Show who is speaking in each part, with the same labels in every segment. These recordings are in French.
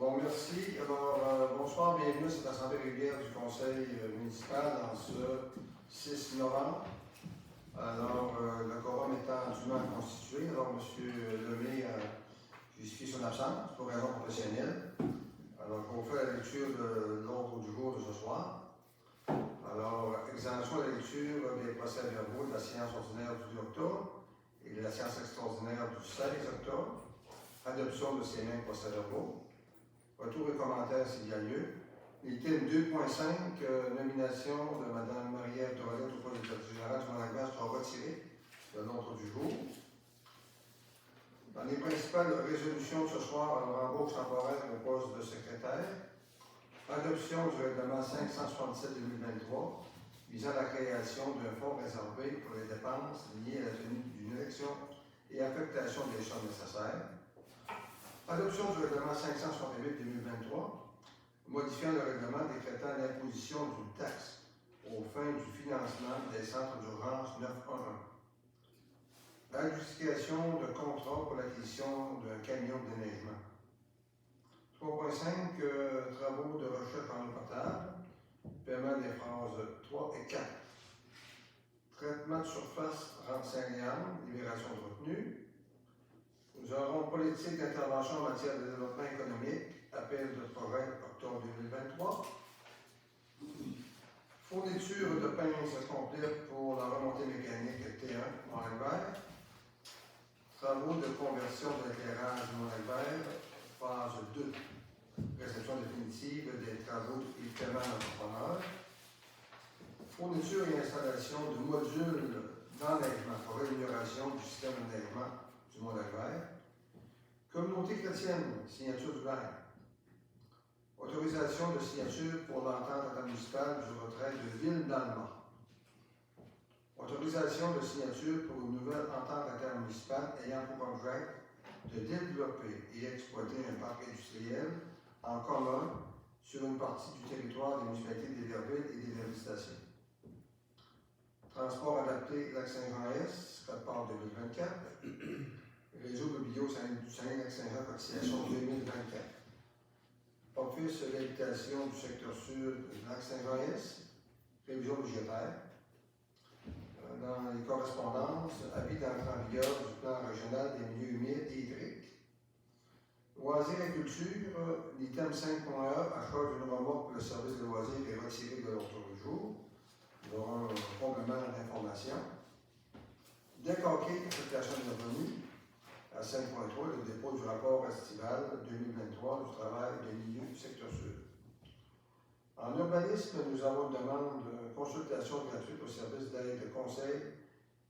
Speaker 1: Bon, merci. Alors, bonsoir, bienvenue à cette assemblée régulière du Conseil municipal en ce 6 novembre. Alors, le quorum étant dûment constitué, alors M. Lemay a justifié son absence pour raison professionnelle. Alors, je vais vous faire la lecture de l'ordre du jour de ce soir. Alors, exemption de la lecture des procès-verbaux de la séance ordinaire du 2 octobre et de la séance extraordinaire du 16 octobre. Adoption de ces mêmes procès-verbaux. Retour et commentaires s'il y a lieu. Item 2.5, nomination de Mme Marie-Ève Dorelette au poste de directrice générale du Mont-Lac-Vert sera retirée de l'ordre du jour. Dans les principales résolutions de ce soir, alors embauche temporaire au poste de secrétaire. Adoption du règlement 567-2023 visant à la création d'un fonds réservé pour les dépenses liées à la tenue d'une élection et affectation des sommes nécessaires. Adoption du règlement 568-2023 modifiant le règlement décrétant l'imposition d'une taxe aux fins du financement des centres d'urgence 911. Adjudication de contrat pour l'acquisition d'un camion de déneigement. 3.5 travaux de recherche en eau potable, paiement des phrases 3 et 4. Traitement de surface rente Saint-Léon, libération de retenue. Nous aurons politique d'intervention en matière de développement économique, appel de projet octobre 2023. Fourniture de pinces complète pour la remontée mécanique T1 Mont-Lac-Vert. Travaux de conversion de l'éclairage Mont-Lac-Vert, phase 2. Réception définitive des travaux et paiement d'entrepreneurs. Fourniture et installation de modules d'enneigement pour l'amélioration du système d'enneigement du Mont-Lac-Vert. Communauté chrétienne, signature du maire. Autorisation de signature pour l'entente intermunicipale du retrait de Ville-d'Alma. Autorisation de signature pour une nouvelle entente intermunicipale ayant pour objet de développer et exploiter un parc industriel en commun sur une partie du territoire des municipalités d'Héberville et d'Héberville-Station. Transport adapté Lac-Saint-Jean-Est, code-part 2024. Réseau de bio Saint-Lac-Saint-Jean, cotisation 2024. Office d'habitation du secteur sud de Lac-Saint-Jean-Est, révision budgétaire. Dans les correspondances, avis d'entrée en vigueur du plan régional des milieux humides et hydriques. Loisirs et culture, l'item 5.1, achat d'une remorque pour le service de loisirs est retiré de l'ordre du jour. Nous aurons un complément d'information. Décoquer, affectation de revenus. À 5.3, le dépôt du rapport estival 2023 du travail des milieux du secteur sud. En urbanisme, nous avons une demande de consultation gratuite au service d'aide de conseil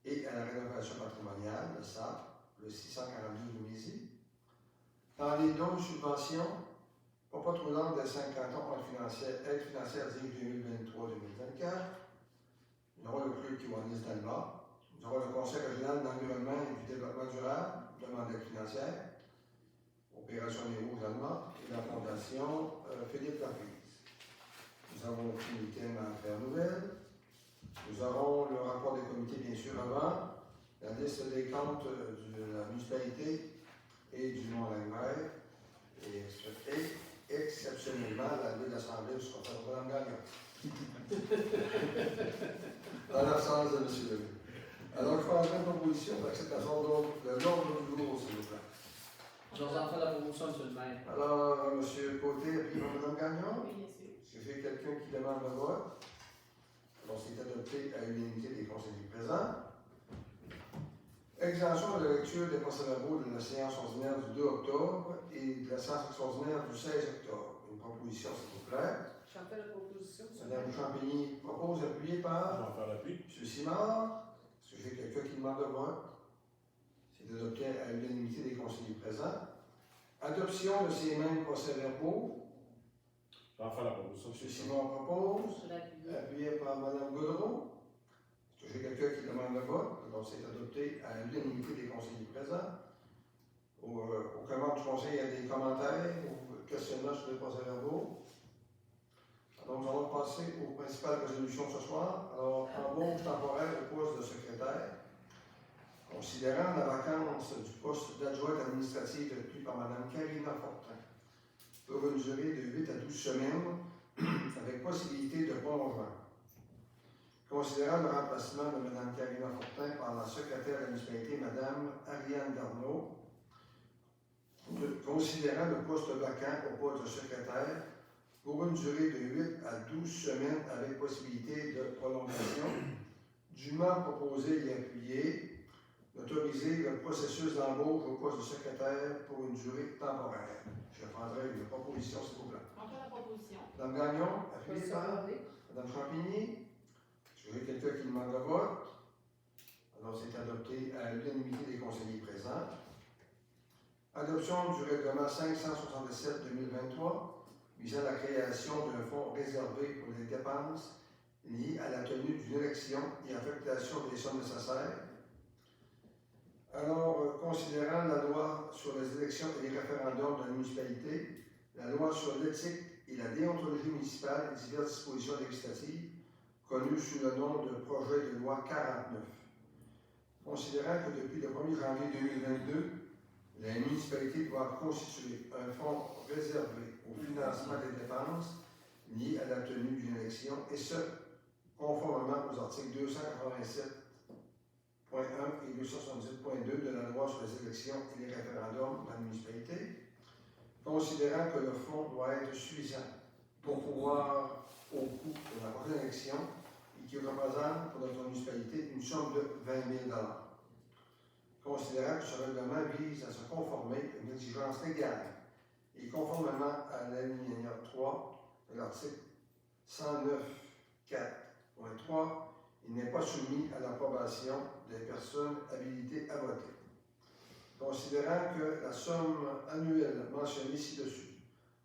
Speaker 1: et à la rénovation patrimoniale, le SAP, le 642 de Mézy. Dans les dons de subventions, pas trop longue des 5 cantons aide financière digne 2023-2024. Nous aurons le club Kiwanis d'Alma. Nous aurons le Conseil régional d'environnement et du développement durable, demande d'aide financière, Opération des Rouges allemands et la Fondation Philippe Laprise. Nous avons une item à faire nouvelle. Nous aurons le rapport des comités, bien sûr, avant, la liste des comptes de la municipalité et du Mont-Lac-Vert, et exceptionnellement, la levée de l'Assemblée sera faite par Mme Gagnon. Dans l'absence de M. Lemay. Alors, je vais entrer une proposition d'acceptation de l'ordre du jour, s'il vous plaît.
Speaker 2: Je vous en fais la promotion, M. le maire.
Speaker 1: Alors, M. Côté, et puis Mme Gagnon.
Speaker 3: Oui, bien sûr.
Speaker 1: Est-ce que j'ai quelqu'un qui demande le vote? Alors, c'est adopté à l'unanimité des conseillers présents. Exemption de la lecture des procès-verbaux de la séance ordinaire du 2 octobre et de la séance extraordinaire du 16 octobre. Une proposition, s'il vous plaît.
Speaker 3: J'en fais la proposition.
Speaker 1: Mme Champigny propose, appuyé par
Speaker 4: J'en fais l'appui.
Speaker 1: M. Simard. Est-ce que j'ai quelqu'un qui demande le vote? C'est adopté à l'unanimité des conseillers présents. Adoption de ces mêmes procès-verbaux.
Speaker 4: J'en fais la proposition.
Speaker 1: M. Simard propose,
Speaker 3: Je l'appuie.
Speaker 1: appuyé par Mme Gaudreau. Est-ce que j'ai quelqu'un qui demande le vote? Donc, c'est adopté à l'unanimité des conseillers présents. Au commande du conseil, il y a des commentaires ou questionnements sur les procès-verbaux. Donc, nous allons passer aux principales résolutions ce soir. Alors, embauche temporaire au poste de secrétaire. Considérant la vacance du poste d'adjointe administrative occupé par Mme Karina Fortin, pour une durée de 8 à 12 semaines avec possibilité de prolongement. Considérant le remplacement de Mme Karina Fortin par la secrétaire de la municipalité, Mme Ariane Garneau, considérant le poste vacant au poste de secrétaire pour une durée de 8 à 12 semaines avec possibilité de prolongation, dûment proposé et appuyé, d'autoriser le processus d'embauche au poste de secrétaire pour une durée temporaire. Je prendrai une proposition, s'il vous plaît.
Speaker 3: Contre la proposition.
Speaker 1: Mme Gagnon, appuyée par Mme Champigny. Est-ce que j'ai quelqu'un qui demande le vote? Alors, c'est adopté à l'unanimité des conseillers présents. Adoption du règlement 567-2023 visant la création d'un fonds réservé pour les dépenses liées à la tenue d'une élection et affectation des sommes nécessaires. Alors, considérant la loi sur les élections et les référendums de la municipalité, la loi sur l'éthique et la déontologie municipale et diverses dispositions législatives, connues sous le nom de projet de loi 49. Considérant que depuis le 1er janvier 2022, la municipalité doit constituer un fonds réservé au financement des dépenses liées à la tenue d'une élection, et ce, conformément aux articles 287.1 et 278.2 de la loi sur les élections et les référendums de la municipalité, considérant que le fonds doit être suffisant pour pouvoir, au coût de la prochaine élection, et qui représente pour notre municipalité une somme de 20 000 $. Considérant que ce règlement vise à se conformer à une exigence légale et conformément à l'alinéa 3 de l'article 109.4.3, il n'est pas soumis à l'approbation des personnes habilitées à voter. Considérant que la somme annuelle mentionnée ci-dessus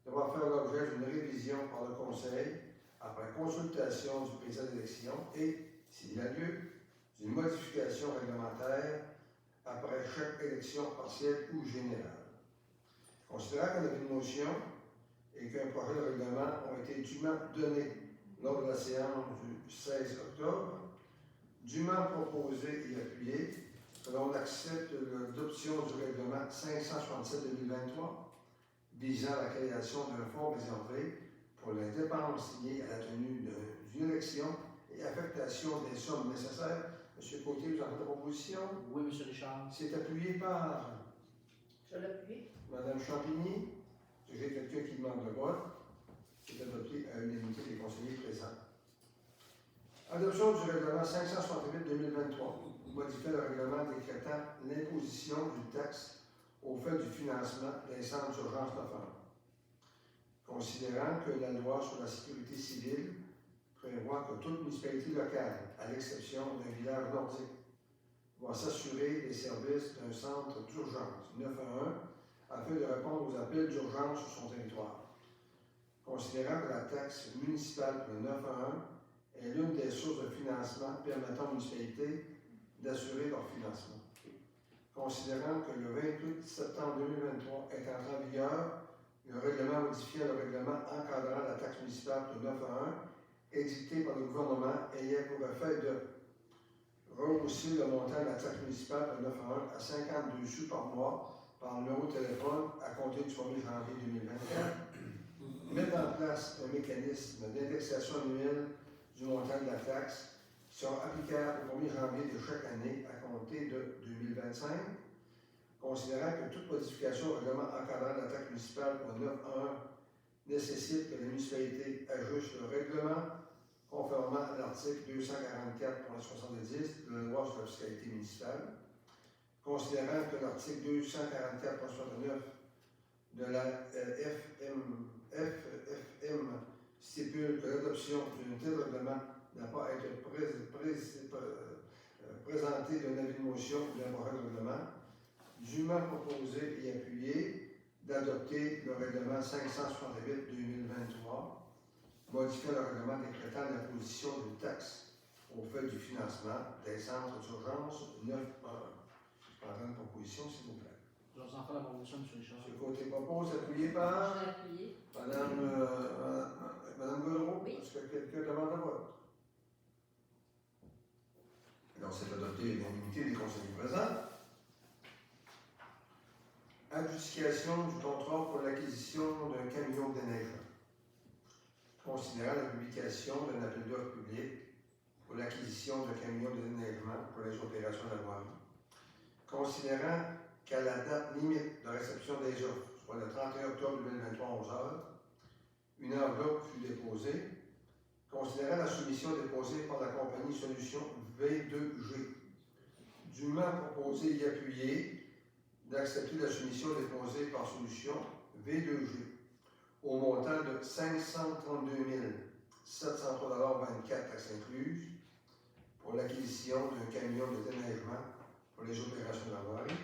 Speaker 1: devra faire l'objet d'une révision par le Conseil après consultation du président d'élection et, s'il y a lieu, d'une modification réglementaire après chaque élection partielle ou générale. Considérant qu'on a une motion et qu'un projet de règlement ont été dûment donnés lors de la séance du 16 octobre, dûment proposé et appuyé, que l'on accepte l'adoption du règlement 567-2023 visant la création d'un fonds réservé pour les dépenses liées à la tenue d'une élection et affectation des sommes nécessaires. M. Côté, vous avez la proposition?
Speaker 2: Oui, M. Richard.
Speaker 1: C'est appuyé par
Speaker 3: Je l'appuie.
Speaker 1: Mme Champigny. J'ai quelqu'un qui demande le vote. C'est adopté à l'unanimité des conseillers présents. Adoption du règlement 568-2023, modifiant le règlement décrétant l'imposition d'une taxe au fait du financement des centres d'urgence locales. Considérant que la loi sur la sécurité civile prévoit que toute municipalité locale, à l'exception d'un village nordique, va s'assurer des services d'un centre d'urgence 911 afin de répondre aux appels d'urgence sur son territoire. Considérant que la taxe municipale de 911 est l'une des sources de financement permettant aux municipalités d'assurer leur financement. Considérant que le 28 septembre 2023 est entré en vigueur le règlement modifiant le règlement encadrant la taxe municipale de 911 édicté par le gouvernement ayant pour effet de rehausser le montant de la taxe municipale de 911 à 52 sous par mois par numéro de téléphone à compter du 1er janvier 2024, mettre en place un mécanisme d'indexation annuelle du montant de la taxe qui sera applicable au 1er janvier de chaque année à compter de 2025, considérant que toute modification au règlement encadrant la taxe municipale pour 911 nécessite que la municipalité ajuste le règlement conformément à l'article 244.70 de la loi sur la fiscalité municipale, considérant que l'article 244.69 de la FFM stipule que l'adoption d'un tel règlement n'a pas à être présentée d'un avis de motion ou d'un projet de règlement, dûment proposé et appuyé d'adopter le règlement 568-2023, modifiant le règlement décrétant l'imposition d'une taxe au fait du financement des centres d'urgence 911. Je prendrai une proposition, s'il vous plaît.
Speaker 2: Je vous en fais la proposition, M. Richard.
Speaker 1: M. Côté propose, appuyé par
Speaker 3: Je l'ai appuyé.
Speaker 1: Madame Godreau.
Speaker 3: Oui.
Speaker 1: Est-ce que quelqu'un demande le vote? Alors, c'est adopté à l'unanimité des conseillers présents. Adjudication du contrat pour l'acquisition d'un camion de déneigement. Considérant la publication d'un appel d'offres public pour l'acquisition d'un camion de déneigement pour les opérations de la voirie. Considérant qu'à la date limite de réception des offres, soit le 31 octobre 2023 à 11 heures, une enveloppe fut déposée. Considérant la soumission déposée par la compagnie Solution V2G, dûment proposé et appuyé d'accepter la soumission déposée par Solution V2G au montant de 532 703,24 taxes incluses pour l'acquisition d'un camion de déneigement pour les opérations de la voirie,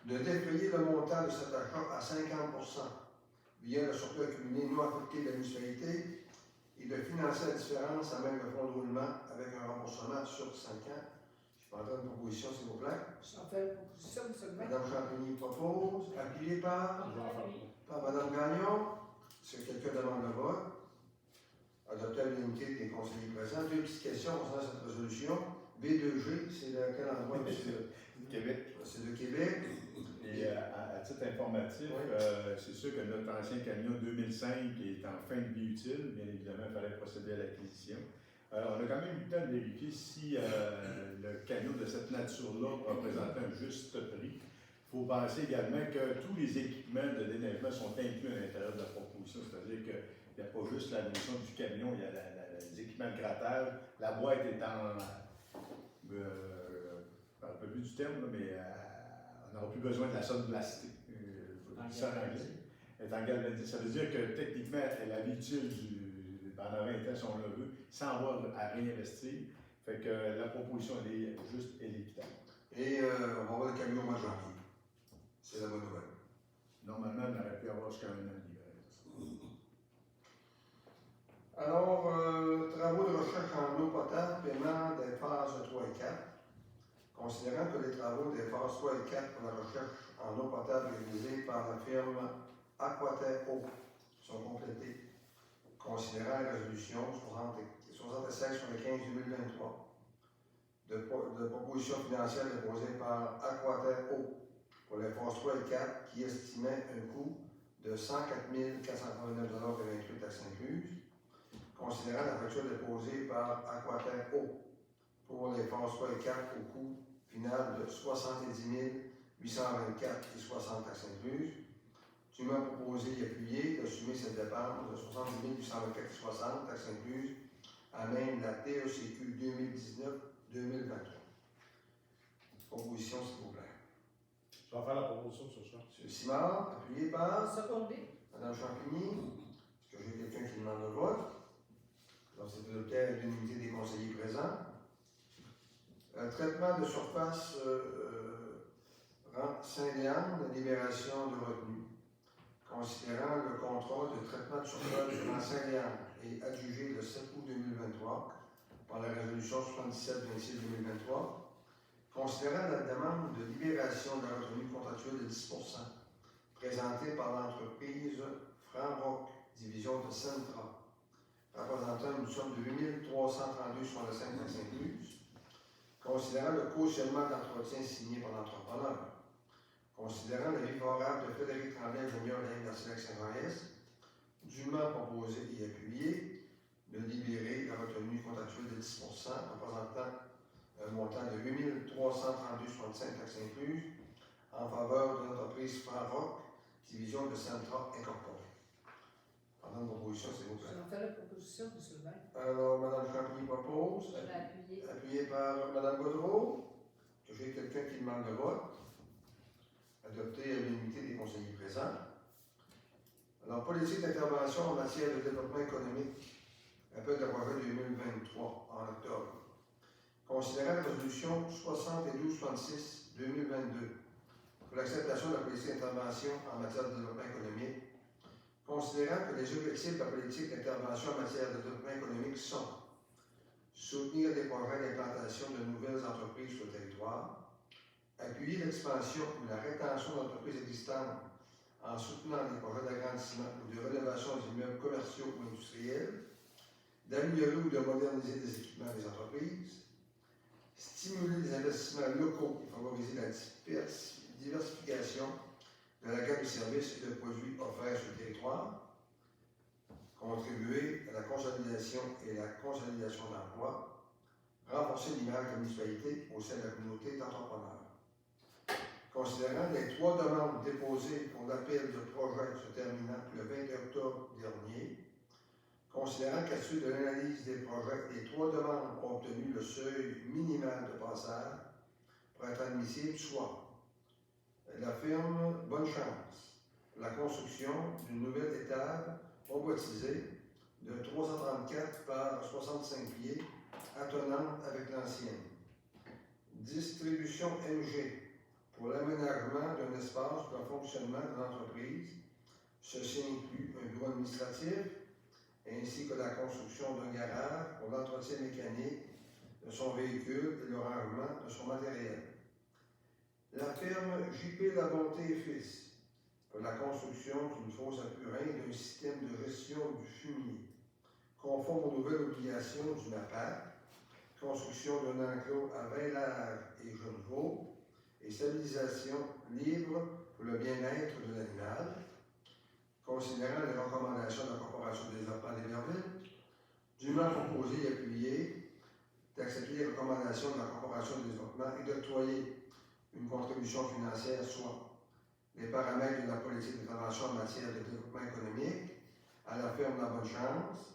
Speaker 1: de dépayer le montant de cet achat à 50% via le surplus accumulé non affecté de la municipalité et de financer la différence à même le fonds de roulement avec un remboursement sur 5 ans. Je peux entendre une proposition, s'il vous plaît.
Speaker 3: J'en fais la proposition, M. le maire.
Speaker 1: Madame Champigny propose, appuyé par Madame Gagnon. Est-ce que quelqu'un demande le vote? Adopter à l'unanimité des conseillers présents. Deux petites questions concernant cette résolution. B2G, c'est de quel endroit, monsieur?
Speaker 5: Québec.
Speaker 1: C'est de Québec.
Speaker 5: Et à titre informatif,
Speaker 1: Oui.
Speaker 5: c'est sûr que notre ancien camion 2005 est en fin de vie utile. Bien évidemment, il fallait procéder à l'acquisition. On a quand même eu le temps de vérifier si le camion de cette nature-là représentait un juste prix. Il faut penser également que tous les équipements de déneigement sont inclus à l'intérieur de la proposition, c'est-à-dire qu'il n'y a pas juste la notion du camion, il y a les équipements de grattage, la boîte est en, je ne parle plus du terme, là, mais on n'aura plus besoin de la sonde plastique. Ça est en galvanisé. Ça veut dire que techniquement, la vie utile pendant 20 ans, si on le veut, sans avoir à réinvestir. Fait que la proposition, elle est juste, elle est équitable.
Speaker 1: Et on va avoir le camion au mois de janvier. C'est la bonne nouvelle.
Speaker 5: Normalement, on aurait pu avoir jusqu'à 1 an de livraison.
Speaker 1: Alors, travaux de recherche en eau potable, paiement des phases 3 et 4. Considérant que les travaux des phases 3 et 4 pour la recherche en eau potable réalisés par la firme Aquater Eau sont complétés. Considérant la résolution 76 sur le 15 2023 de proposition financière déposée par Aquater Eau pour les phases 3 et 4 qui estimait un coût de 104 489,28 taxes incluses. Considérant la facture déposée par Aquater Eau pour les phases 3 et 4 au coût final de 70 824,60 taxes incluses, dûment proposé et appuyé d'assumer cette dépense de 70 824,60 taxes incluses à même la TECQ 2019-2023. Proposition, s'il vous plaît.
Speaker 4: Je vais faire la proposition sur ça.
Speaker 1: M. Simard, appuyé par
Speaker 3: Secondé.
Speaker 1: Mme Champigny. Est-ce que j'ai quelqu'un qui demande le vote? Alors, c'est adopté à l'unanimité des conseillers présents. Traitement de surface Saint-Léandre, la libération de revenus. Considérant le contrat de traitement de surface du rang Saint-Léandre et adjugé le 7 août 2023 par la résolution 77-26-2023, considérant la demande de libération de la retenue contractuelle de 10 % présentée par l'entreprise Franrock, division de Centra, représentant une somme de 8 332,65 taxes incluses, considérant le cautionnement d'entretien signé par l'entrepreneur, considérant l'avis favorable de Frédéric Tremblay, ingénieur de l'Université d'Aix-Saint-Jean-S, dûment proposé et appuyé de libérer la retenue contractuelle de 10 % représentant un montant de 8 332,65 taxes incluses en faveur de l'entreprise Franrock, division de Centra Incorporée. Pendant une proposition, s'il vous plaît.
Speaker 3: J'en fais la proposition, M. le maire.
Speaker 1: Alors, Mme Champigny propose,
Speaker 3: Je vais appuyer.
Speaker 1: appuyé par Mme Gaudreau. Que j'ai quelqu'un qui demande le vote. Adopté à l'unanimité des conseillers présents. Alors, politique d'intervention en matière de développement économique, appel de projet 2023 en octobre. Considérant la résolution 72-66-2022 pour l'acceptation de la politique d'intervention en matière de développement économique, considérant que les objectifs de la politique d'intervention en matière de développement économique sont soutenir des projets d'implantation de nouvelles entreprises sur le territoire, appuyer l'expansion ou la rétention d'entreprises existantes en soutenant des projets d'agrandissement ou de rénovation d'immeubles commerciaux ou industriels, d'améliorer ou de moderniser des équipements des entreprises, stimuler les investissements locaux et favoriser la diversification de services et de produits offerts sur le territoire, contribuer à la consolidation et la consolidation d'emplois, renforcer l'image de la municipalité au sein de la communauté d'entrepreneurs. Considérant les 3 demandes déposées pour l'appel de projet se terminant le 20 octobre dernier, considérant qu'à suite de l'analyse des projets, les 3 demandes ont obtenu le seuil minimal de passage pour être admissibles, soit la firme Bonne Chance, la construction d'une nouvelle étable robotisée de 334 par 65 pieds, attenante avec l'ancienne. Distribution MG pour l'aménagement d'un espace pour le fonctionnement de l'entreprise. Ceci inclut un bureau administratif ainsi que la construction d'un garage pour l'entretien mécanique de son véhicule et le rangement de son matériel. La firme JP Labonté et Fils pour la construction d'une fosse à purin et d'un système de gestion du fumier, conforme aux nouvelles obligations du MAPAC, construction d'un enclos à Vaillage et Genevois et stabilisation libre pour le bien-être de l'animal. Considérant les recommandations de la Corporation de développement d'Héberville, dûment proposé et appuyé d'accepter les recommandations de la Corporation de développement et d'octroyer une contribution financière, soit les paramètres de la politique d'intervention en matière de développement économique, à la firme La Bonne Chance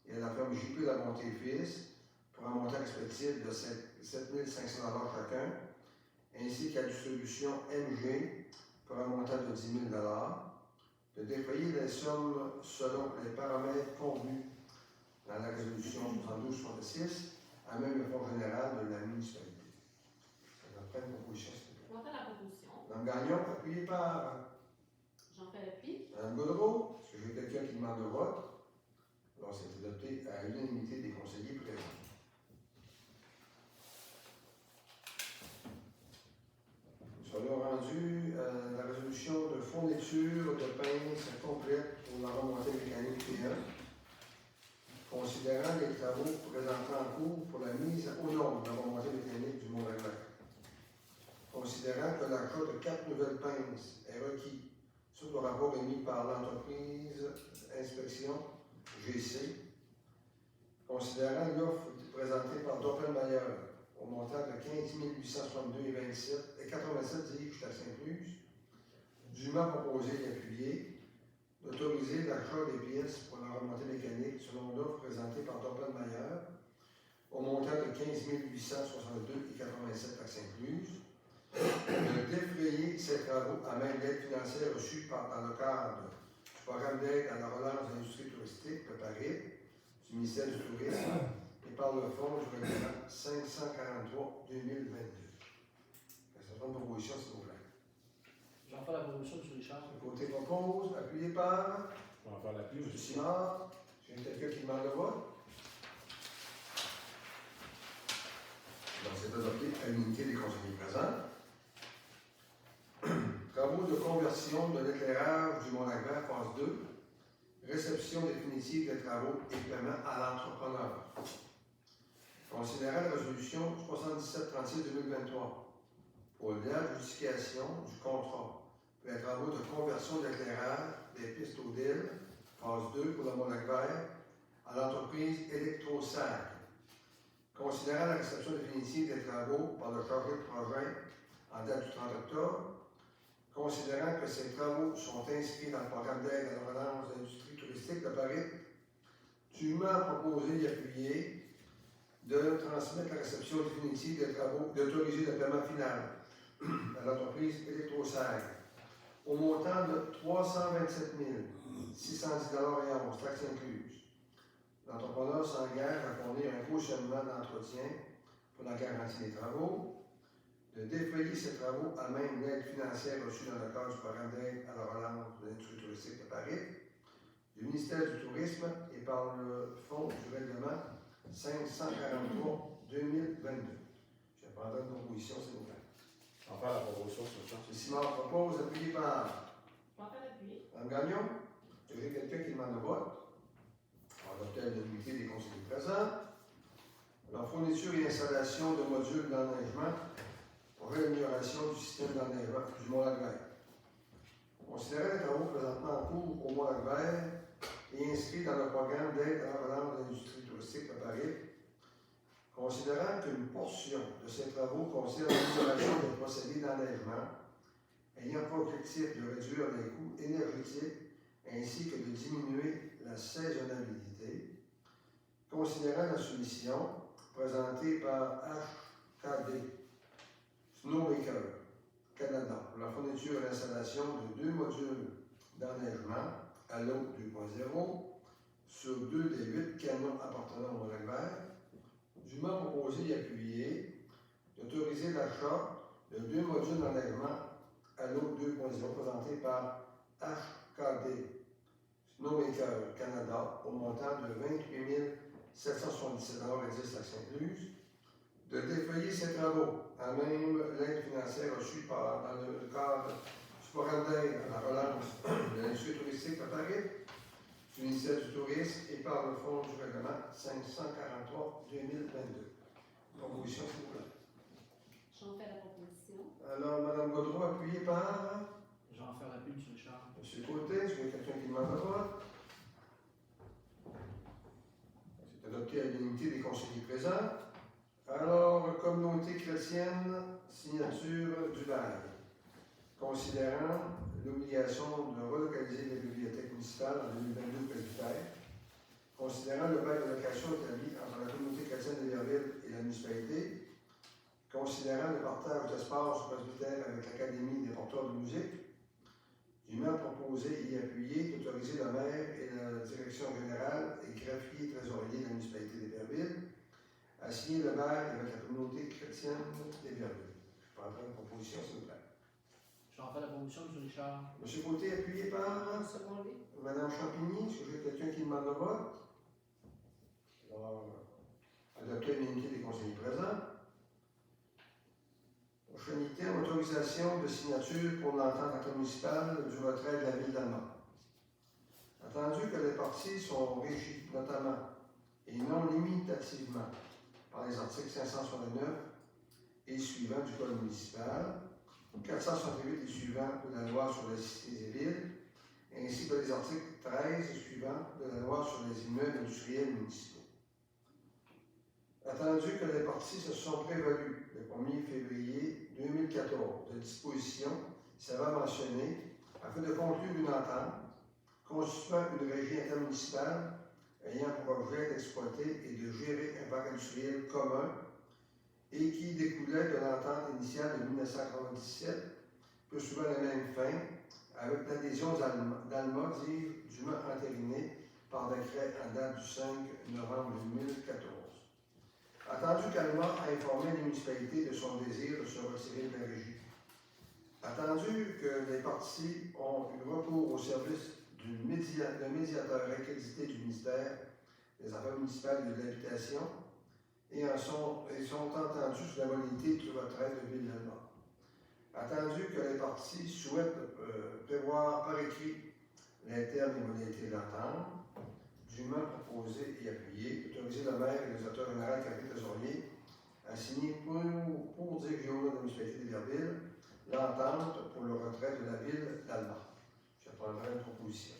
Speaker 1: et à la firme JP La Bonté Fils pour un montant respectif de 7 500 $ chacun, ainsi qu'à la distribution MG pour un montant de 10 000 $, de déployer les sommes selon les paramètres convenus dans la résolution 72-66 à même le fonds général de la municipalité. Ça va prendre une proposition, s'il vous plaît.
Speaker 6: Je vais faire la proposition.
Speaker 1: Mme Gagnon, appuyée par
Speaker 6: J'en fais l'appui.
Speaker 1: Mme Gaudreau. Est-ce que j'ai quelqu'un qui demande le vote? Alors, c'est adopté à l'unanimité des conseillers présents. Nous sommes rendus à la résolution de fourniture de pince complète pour la remontée mécanique P1, considérant les travaux présentés en cours pour la mise aux normes de la remontée mécanique du Mont-Laguerre. Considérant que l'achat de 4 nouvelles pinces est requis sur le rapport émis par l'entreprise Inspection GC, considérant l'offre présentée par Doppelmayr au montant de 15 862,87 et 87 jusqu'à Saint-Cluse, dûment proposé et appuyé, d'autoriser l'achat des pièces pour la remontée mécanique selon l'offre présentée par Doppelmayr au montant de 15 862,87 à Saint-Cluse, de défrayer ces travaux à même d'aide financière reçue dans le cadre du programme d'aide à la relance de l'industrie touristique, le PARIT, du ministère du Tourisme, et par le fonds du règlement 543-2022. Ça sera une proposition, s'il vous plaît.
Speaker 2: J'en fais la proposition, M. Richard.
Speaker 1: Le côté propose, appuyé par
Speaker 4: Je vais en faire l'appui
Speaker 1: M.
Speaker 4: aussi.
Speaker 1: Simard. J'ai quelqu'un qui demande le vote. Donc, c'est adopté à l'unité des conseillers présents. Travaux de conversion de l'éclairage du Mont-Laguerre, phase 2. Réception définitive des travaux et paiement à l'entrepreneur. Considérant la résolution 7736-2023 pour l'adjudication du contrat pour les travaux de conversion d'éclairage des pistes Odile, phase 2 pour le Mont-Laguerre, à l'entreprise Électrosac. Considérant la réception définitive des travaux par le chargé de projet en date du 30 octobre, considérant que ces travaux sont inscrits dans le programme d'aide à la relance de l'industrie touristique de Paris, dûment proposé et appuyé de transmettre la réception définitive des travaux, d'autoriser le paiement final à l'entreprise Électrosac au montant de 327 610 $ et 11 taxes incluses. L'entrepreneur s'engage à fournir un cautionnement d'entretien pour la garantie des travaux, de déployer ces travaux à même l'aide financière reçue dans le cadre du programme d'aide à la relance de l'industrie touristique de Paris, du ministère du Tourisme et par le fonds du règlement 543-2022. Je prendrai une proposition, s'il vous plaît.
Speaker 4: Je vais en faire la proposition sur ça.
Speaker 1: M. Simard propose, appuyé par
Speaker 6: Je vais en faire l'appui.
Speaker 1: Mme Gagnon. Est-ce que j'ai quelqu'un qui demande le vote? On va adopter à l'unité des conseillers présents. La fourniture et installation de modules d'enneigement pour l'amélioration du système d'enneigement du Mont-Laguerre. Considérant les travaux présentement en cours au Mont-Lac-Vert et inscrits dans le programme d'aide à la relance de l'industrie touristique de Paris, considérant qu'une portion de ces travaux concerne l'amélioration des procédés d'enneigement, ayant pour objectif de réduire les coûts énergétiques ainsi que de diminuer la saisonnalité, considérant la solution présentée par HKD Snowmaker Canada pour la fourniture et l'installation de 2 modules d'enneigement à l'eau 2.0 sur 2 des 8 canons appartenant au Mont-Lac-Vert, dûment proposé et appuyé d'autoriser l'achat de 2 modules d'enneigement à l'eau 2.0 présentés par HKD Snowmaker Canada au montant de 28 777 et 10 taxes incluses, de défeuiller ces travaux à même l'aide financière reçue dans le cadre du programme d'aide à la relance de l'industrie touristique de Paris, du ministère du Tourisme et par le Fonds du règlement 543-2022. Proposition, s'il vous plaît.
Speaker 6: J'en fais la proposition.
Speaker 1: Alors, Mme Gaudreau, appuyée par
Speaker 2: J'en fais l'appui, M. Richard.
Speaker 1: M. Côté. Est-ce qu'il y a quelqu'un qui demande la vote? C'est adopté à l'unanimité des conseillers présents. Alors, communauté chrétienne, signature du bail. Considérant l'obligation de relocaliser les bibliothèques municipales en 2022 prévitaire, considérant le bail de location établi entre la communauté chrétienne d'Héberville et la municipalité, considérant le partage d'espace presbytère avec l'Académie des porteurs de musique, dûment proposé et appuyé d'autoriser le maire et la direction générale et greffier trésorier de la municipalité d'Héberville à signer le bail avec la communauté chrétienne d'Héberville. Je prendrai une proposition, s'il vous plaît.
Speaker 2: J'en fais la proposition, M. Richard.
Speaker 1: M. Côté, appuyé par
Speaker 3: Secondé.
Speaker 1: Mme Champigny. Est-ce que j'ai quelqu'un qui demande le vote? Alors, adopté à l'unanimité des conseillers présents. Prochain item, autorisation de signature pour l'entente intermunicipale du retrait de la ville d'Alma. Attendu que les parties sont régies notamment et non limitativement par les articles 569 et suivants du Code municipal, 468 et suivants de la loi sur les cités et villes, ainsi que les articles 13 et suivants de la loi sur les immeubles industriels municipaux. Attendu que les parties se sont prévalues le 1er février 2014 de dispositions seront mentionnées afin de conclure une entente constituant une régie intermunicipale ayant pour objet d'exploiter et de gérer un parc industriel commun et qui découlait de l'entente initiale de 1997, poursuivant la même fin, avec l'adhésion d'Alma, dûment entérinée par décret en date du 5 novembre 2014. Attendu qu'Alma a informé les municipalités de son désir de se retirer de la régie. Attendu que les parties ont eu recours au service d'un médiateur accrédité du ministère des Affaires municipales et de l'Habitation et sont entendus sur la modalité du retrait de Ville d'Alma. Attendu que les parties souhaitent prévoir par écrit les termes et modalités de l'entente, dûment proposé et appuyé, autoriser le maire et les auteurs généraux et trésorier à signer pour Dieu-Guillaume de la municipalité d'Héberville l'entente pour le retrait de la ville d'Alma. Je prendrai une proposition.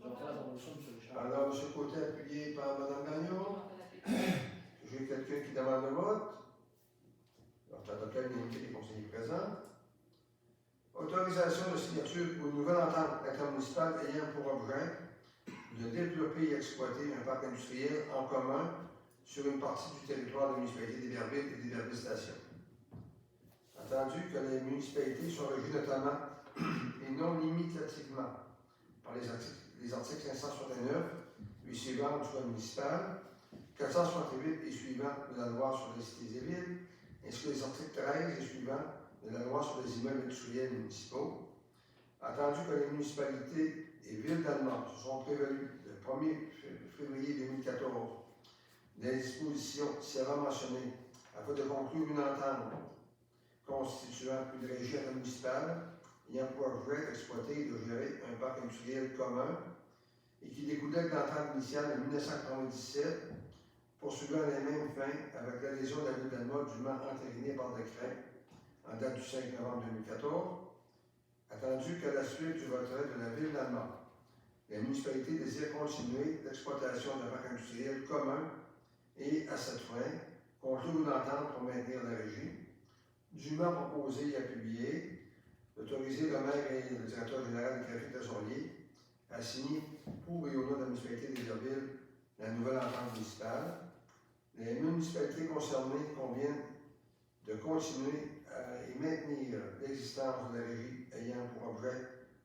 Speaker 2: J'en fais la proposition, M. Richard.
Speaker 1: Alors, M. Côté, appuyé par Mme Gagnon.
Speaker 6: J'en fais l'appui.
Speaker 1: J'ai quelqu'un qui demande le vote. Alors, adopté à l'unanimité des conseillers présents. Autorisation de signature pour une nouvelle entente intermunicipale ayant pour objet de développer et exploiter un parc industriel en commun sur une partie du territoire de la municipalité d'Héberville et d'Héberville Station. Attendu que les municipalités sont régies notamment et non limitativement par les articles 569 et suivants du Code municipal, 468 et suivants de la loi sur les cités et villes, ainsi que les articles 13 et suivants de la loi sur les immeubles industriels municipaux. Attendu que les municipalités et villes d'Alma se sont prévalues le 1er février 2014 des dispositions seront mentionnées afin de conclure une entente constituant une régie intermunicipale ayant pour objet d'exploiter et de gérer un parc industriel commun et qui découlait de l'entente initiale de 1997, poursuivant les mêmes fins avec l'adhésion de la ville d'Alma dûment entérinée par décret en date du 5 novembre 2014, Attendu qu'à la suite du retrait de la ville d'Alma, la municipalité désire continuer l'exploitation d'un parc industriel commun et, à cette fin, conclure une entente pour maintenir la régie, dûment proposé et appuyé, d'autoriser le maire et le directeur général des trafics de Sonlier à signer pour et au nom de la municipalité des Villes la nouvelle entente municipale. Les municipalités concernées conviennent de continuer et maintenir l'existence de la régie ayant pour objet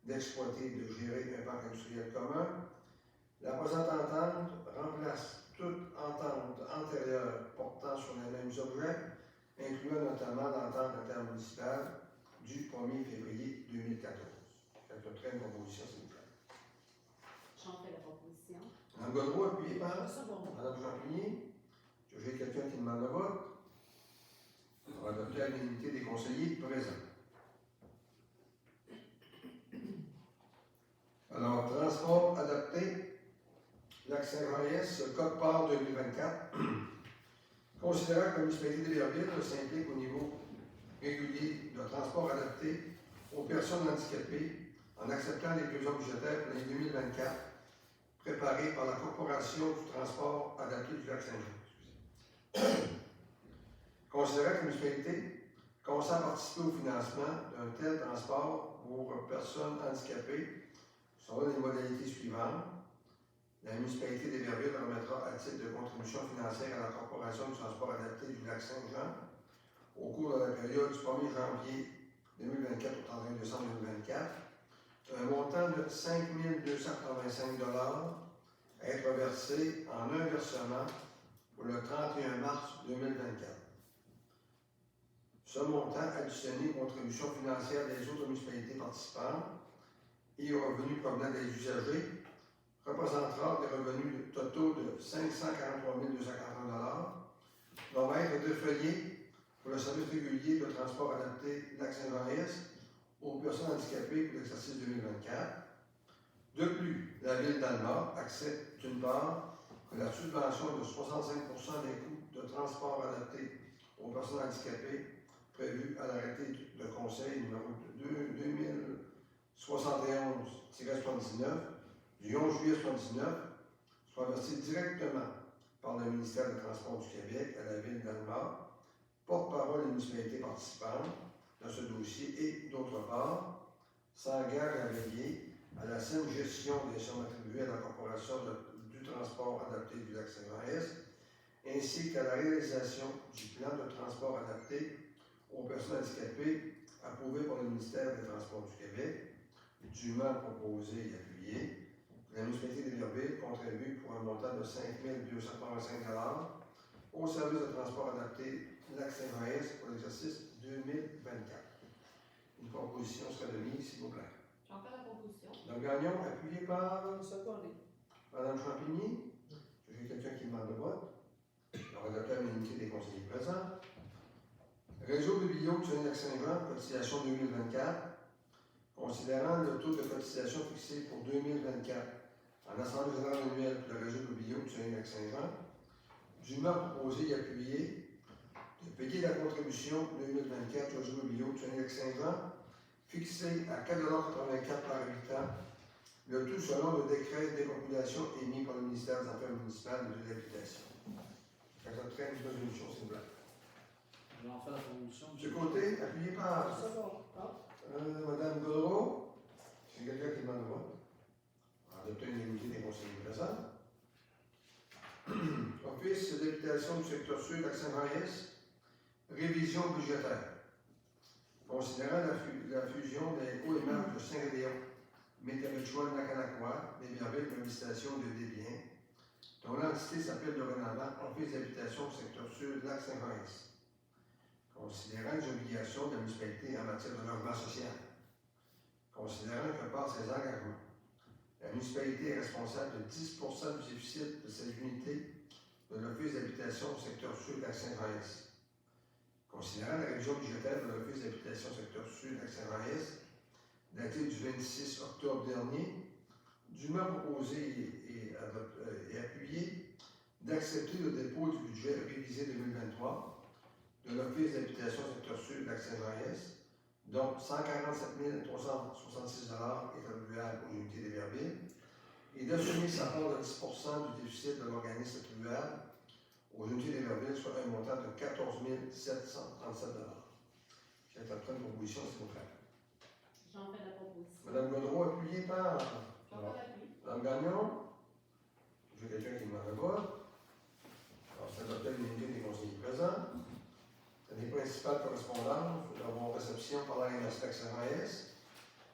Speaker 1: d'exploiter et de gérer un parc industriel commun. La présente entente remplace toute entente antérieure portant sur les mêmes objets, incluant notamment l'entente intermunicipale du 1er février 2014. J'accepterai une proposition, s'il vous plaît.
Speaker 6: J'en fais la proposition.
Speaker 1: Mme Godreau, appuyé par
Speaker 3: Ça, bon.
Speaker 1: Mme Champigny. J'ai quelqu'un qui demande le vote. On va adopter à l'unité des conseillers présents. Alors, transport adapté, Lac-Saint-Jean-S, code part 2024. Considérant que la municipalité d'Héberville s'implique au niveau régulier de transport adapté aux personnes handicapées en acceptant les besoins budgétaires pour l'année 2024 préparés par la Corporation du transport adapté du Lac-Saint-Jean. Considérant que la municipalité consent participer au financement d'un tel transport pour personnes handicapées selon les modalités suivantes. La municipalité d'Héberville remettra à titre de contribution financière à la Corporation du transport adapté du Lac-Saint-Jean au cours de la période du 1er janvier 2024 au 31 décembre 2024 un montant de 5 285 $ à être versé en un versement pour le 31 mars 2024. Ce montant additionné aux contributions financières des autres municipalités participantes et aux revenus provenant des usagers représentera des revenus totaux de 543 240 $, doivent être défrayés pour le service régulier de transport adapté Lac-Saint-Jean-S aux personnes handicapées pour l'exercice 2024. De plus, la Ville d'Alma accepte d'une part que la subvention de 65% des coûts de transport adapté aux personnes handicapées prévue à l'arrêté de conseil numéro 2071-79 du 11 juillet 1979 soit versée directement par le ministère des Transports du Québec à la Ville d'Alma, porte-parole des municipalités participantes dans ce dossier et, d'autre part, s'engage à veiller à la saine gestion des sommes attribuées à la Corporation du transport adapté du Lac-Saint-Jean-S, ainsi qu'à la réalisation du plan de transport adapté aux personnes handicapées approuvé par le ministère des Transports du Québec, dûment proposé et appuyé. La municipalité d'Héberville contribue pour un montant de 5 285 $ au service de transport adapté Lac-Saint-Jean-S pour l'exercice 2024. Une proposition sera mise, s'il vous plaît.
Speaker 6: J'en fais la proposition.
Speaker 1: Donc, Gagnon, appuyé par
Speaker 3: Secondé.
Speaker 1: Mme Champigny. J'ai quelqu'un qui demande le vote. On va adopter à l'unité des conseillers présents. Réseau de bio du Lac-Saint-Jean, cotisation 2024. Considérant le taux de cotisation fixé pour 2024 en Assemblée générale annuelle pour le réseau de bio du Lac-Saint-Jean, dûment proposé et appuyé de payer la contribution 2024 au réseau de bio du Lac-Saint-Jean, fixé à 4,84 $ par habitant, le tout selon le décret de dépopulation émis par le ministère des Affaires municipales et de l'Habitation. J'accepterai une résolution, s'il vous plaît.
Speaker 2: J'en fais la proposition.
Speaker 1: De côté, appuyé par Mme Godreau. C'est quelqu'un qui demande le vote. On va adopter une unité des conseillers présents. Office d'habitation du secteur sud Lac-Saint-Jean-S, révision budgétaire. Considérant la fusion des hauts et marges de Saint-Léon, Métérichois, Nacanacois, d'Héberville, comme station de Desbiens, dont l'entité s'appelle dorénavant Office d'habitation du secteur sud Lac-Saint-Jean-S. Considérant les obligations de la municipalité en matière de logement social, considérant que par ses engagements, la municipalité est responsable de 10 % du déficit de cette unité de l'Office d'habitation du secteur sud Lac-Saint-Jean-S. Considérant la révision budgétaire de l'Office d'habitation du secteur sud Lac-Saint-Jean-S, datée du 26 octobre dernier, dûment proposé et appuyé d'accepter le dépôt du budget révisé 2023 de l'Office d'habitation secteur sud Lac-Saint-Jean-S, dont 147 366 est attribuable aux unités d'Héberville, et d'assumer sa part de 10 du déficit de l'organisme attribuable aux unités d'Héberville, soit un montant de 14 737 J'interprète une proposition, s'il vous plaît.
Speaker 6: J'en fais la proposition.
Speaker 1: Madame Gaudreau, appuyée par
Speaker 6: J'en fais l'appui.
Speaker 1: Madame Gagnon. J'ai quelqu'un qui demande le vote. Alors, c'est adopté l'unité des conseillers présents. Les principales correspondances, nous avons réception par la MSTEC-SRAS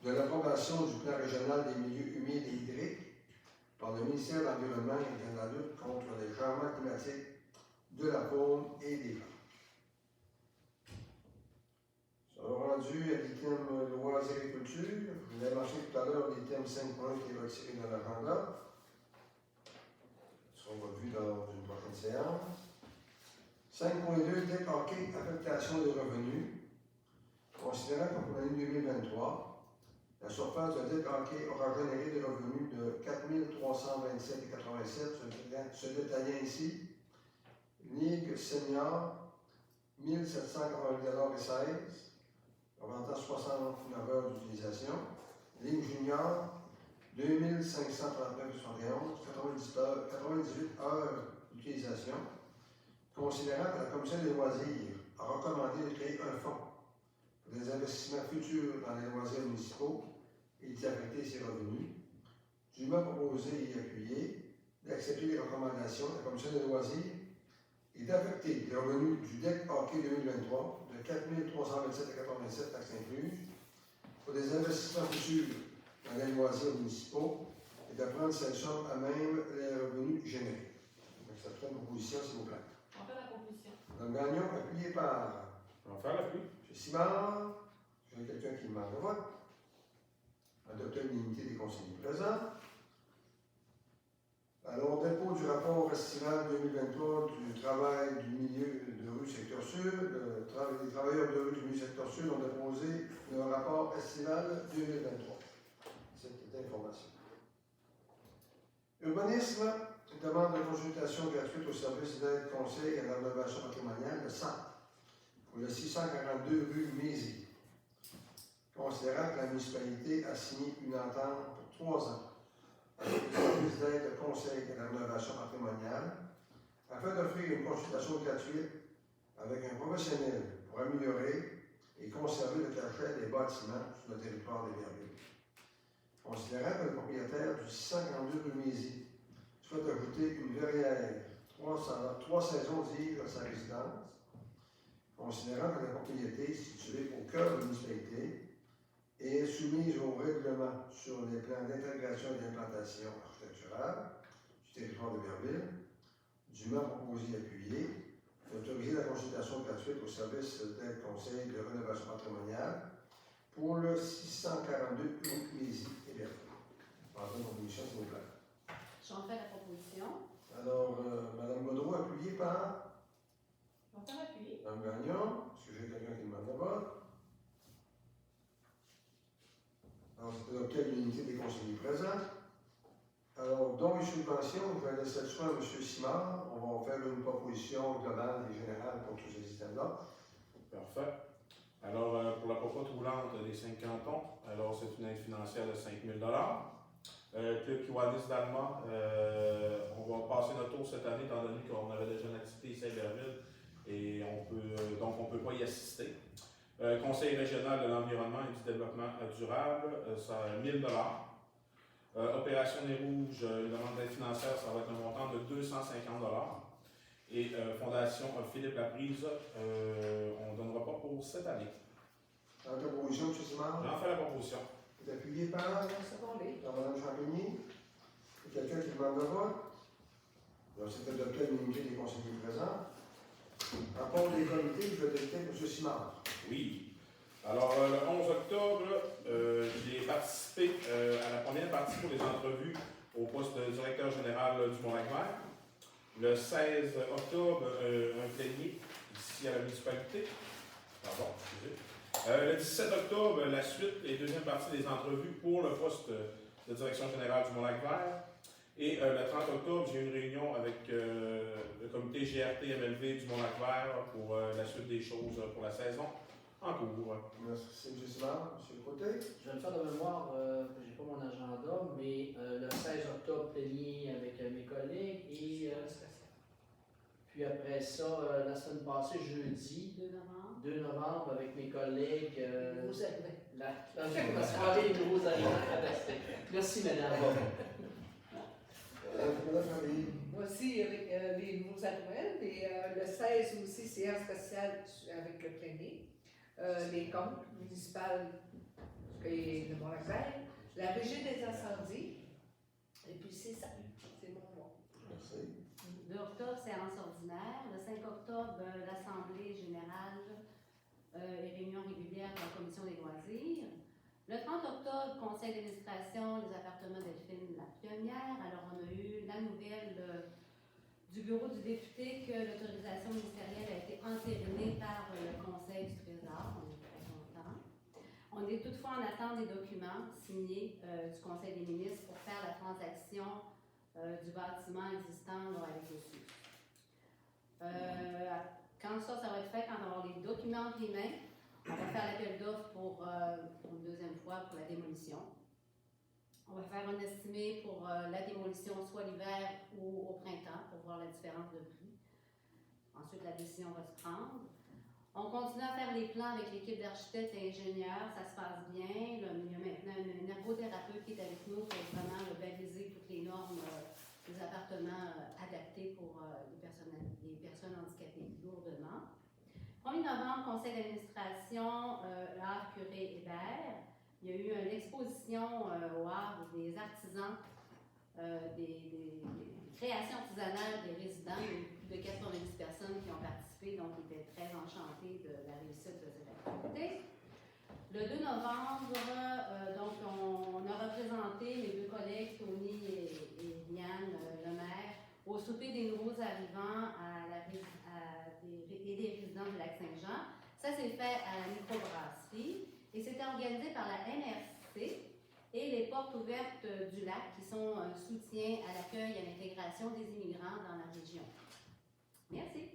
Speaker 1: de l'approbation du plan régional des milieux humides et hydriques par le ministère de l'Environnement et de la lutte contre les changements climatiques de la faune et des plantes. Ça va rendu à l'item loisirs et culture. Je vous ai mentionné tout à l'heure l'item 5 points qui est retiré dans l'agenda. Ils seront revus lors d'une prochaine séance. 5.2, dette hockey, affectation des revenus. Considérant que pour l'année 2023, la surface de dette hockey aura généré des revenus de 4 327,87, se détaillant ainsi Ligue senior, 1 748,16 représentant 69 heures d'utilisation. Ligue junior, 2 539,71, 98 heures d'utilisation. Considérant que la Commission des loisirs a recommandé de créer un fonds pour des investissements futurs dans les loisirs municipaux et d'y affecter ses revenus, dûment proposé et appuyé d'accepter les recommandations de la Commission des loisirs et d'affecter les revenus du DEC hockey 2023 de 4 327,87 taxes incluses pour des investissements futurs dans les loisirs municipaux et de prendre cette somme à même les revenus générés. Donc, ça fait une proposition, s'il vous plaît.
Speaker 6: J'en fais la proposition.
Speaker 1: Madame Gagnon, appuyé par
Speaker 4: On va faire l'appui.
Speaker 1: M. Simard. J'ai quelqu'un qui demande le vote. Adopter l'unité des conseillers présents. Alors, dépôt du rapport estival 2023 du travail du milieu de rue secteur sud. Les travailleurs de rue du milieu secteur sud ont déposé le rapport estival 2023. Cette information. Urbanisme demande de consultation gratuite au service d'aide conseil à la rénovation patrimoniale, le centre, pour le 642 rue Mézy. Considérant que la municipalité a signé une entente pour 3 ans avec le service d'aide conseil à la rénovation patrimoniale afin d'offrir une consultation gratuite avec un professionnel pour améliorer et conserver le cachet des bâtiments sur le territoire d'Héberville. Considérant que le propriétaire du 642 rue Mézy souhaite ajouter une verrière 3 saisons d'île à sa résidence, considérant que la propriété est située au cœur de la municipalité et est soumise au règlement sur les plans d'intégration et d'implantation architecturale du territoire d'Héberville, dûment proposé et appuyé, d'autoriser la consultation gratuite au service d'aide conseil de rénovation patrimoniale pour le 642 rue Mézy, Héberville. Par une proposition, s'il vous plaît.
Speaker 6: J'en fais la proposition.
Speaker 1: Alors, Mme Gaudreau, appuyée par
Speaker 6: J'en fais l'appui.
Speaker 1: Mme Gagnon. Est-ce que j'ai quelqu'un qui demande le vote? Alors, c'est adopté à l'unité des conseillers présents. Alors, dons et subventions, je vais laisser le choix à M. Simard. On va faire une proposition globale et générale pour tous ces systèmes-là.
Speaker 4: Parfait. Alors, pour la popote roulante des 5 cantons, alors c'est une aide financière de 5 000 Club Kiwanis d'Alma, on va passer notre tour cette année, étant donné qu'on avait déjà une activité ici à Héberville et on peut pas y assister. Conseil régional de l'environnement et du développement durable, ça a 1 000 Opération Nez Rouge, une demande d'aide financière, ça va être un montant de 250 Et Fondation Philippe Laprise, on ne donnera pas pour cette année.
Speaker 1: Dans la proposition, M. Simard,
Speaker 4: J'en fais la proposition.
Speaker 1: vous êtes appuyé par
Speaker 3: Secondé.
Speaker 1: Mme Champigny. Il y a quelqu'un qui demande le vote? Donc, c'est adopté à l'unité des conseillers présents. Rapport des comités, je vais dicter M. Simard.
Speaker 4: Oui. Alors, le 11 octobre, j'ai participé à la première partie pour les entrevues au poste de directeur général du Mont-Lac-Vert. Le 16 octobre, un plénier ici à la municipalité. Pardon, excusez. Le 17 octobre, la suite et deuxième partie des entrevues pour le poste de direction générale du Mont-Lac-Vert. Et le 30 octobre, j'ai eu une réunion avec le comité GRT-MLV du Mont-Lac-Vert pour la suite des choses pour la saison en cours.
Speaker 1: Merci, M. Simard. M. Côté?
Speaker 2: Je vais me faire de mémoire, je n'ai pas mon agenda, mais le 16 octobre, plénier avec mes collègues et puis après ça, la semaine passée, jeudi,
Speaker 6: 2 novembre.
Speaker 2: 2 novembre, avec mes collègues.
Speaker 3: Vous arrivez.
Speaker 2: La soirée des nouveaux arrivants, fantastique. Merci, madame.
Speaker 1: Madame Camille.
Speaker 3: Moi aussi, avec les nouveaux arrivants, et le 16 aussi, séance spéciale avec le plénier. Les comptes municipales et le Mont-Lac-Vert, la régie des incendies, et puis c'est ça, c'est mon mois.
Speaker 1: Merci.
Speaker 6: 2 octobre, séance ordinaire. Le 5 octobre, l'Assemblée générale et réunion régulière de la Commission des loisirs. Le 30 octobre, conseil d'administration des appartements Delphine la Pionnière. Alors, on a eu la nouvelle du bureau du député que l'autorisation ministérielle a été entérinée par le Conseil du Trésor. On est très contents. On est toutefois en attente des documents signés du Conseil des ministres pour faire la transaction du bâtiment existant là, avec dessus. Quand ça va être fait, quand on va avoir les documents entre les mains, on va faire l'appel d'offres pour une deuxième fois pour la démolition. On va faire un estimé pour la démolition soit l'hiver ou au printemps pour voir la différence de prix. Ensuite, la décision va se prendre. On continue à faire les plans avec l'équipe d'architectes et ingénieurs, ça se passe bien. Là, il y a maintenant un ergothérapeute qui est avec nous pour vraiment baliser toutes les normes des appartements adaptés pour les personnes handicapées lourdement. 1er novembre, conseil d'administration, Havre, Curé, Hébert. Il y a eu une exposition au Havre des artisans, des créations artisanales des résidents. Il y a eu plus de 90 personnes qui ont participé, donc ils étaient très enchantés de la réussite de cette activité. Le 2 novembre, donc on a représenté mes deux collègues, Tony et Liane Lemaire, au souper des nouveaux arrivants et des résidents du Lac-Saint-Jean. Ça s'est fait à la microbrasserie et c'était organisé par la MRC et les portes ouvertes du lac qui sont un soutien à l'accueil et à l'intégration des immigrants dans la région. Merci.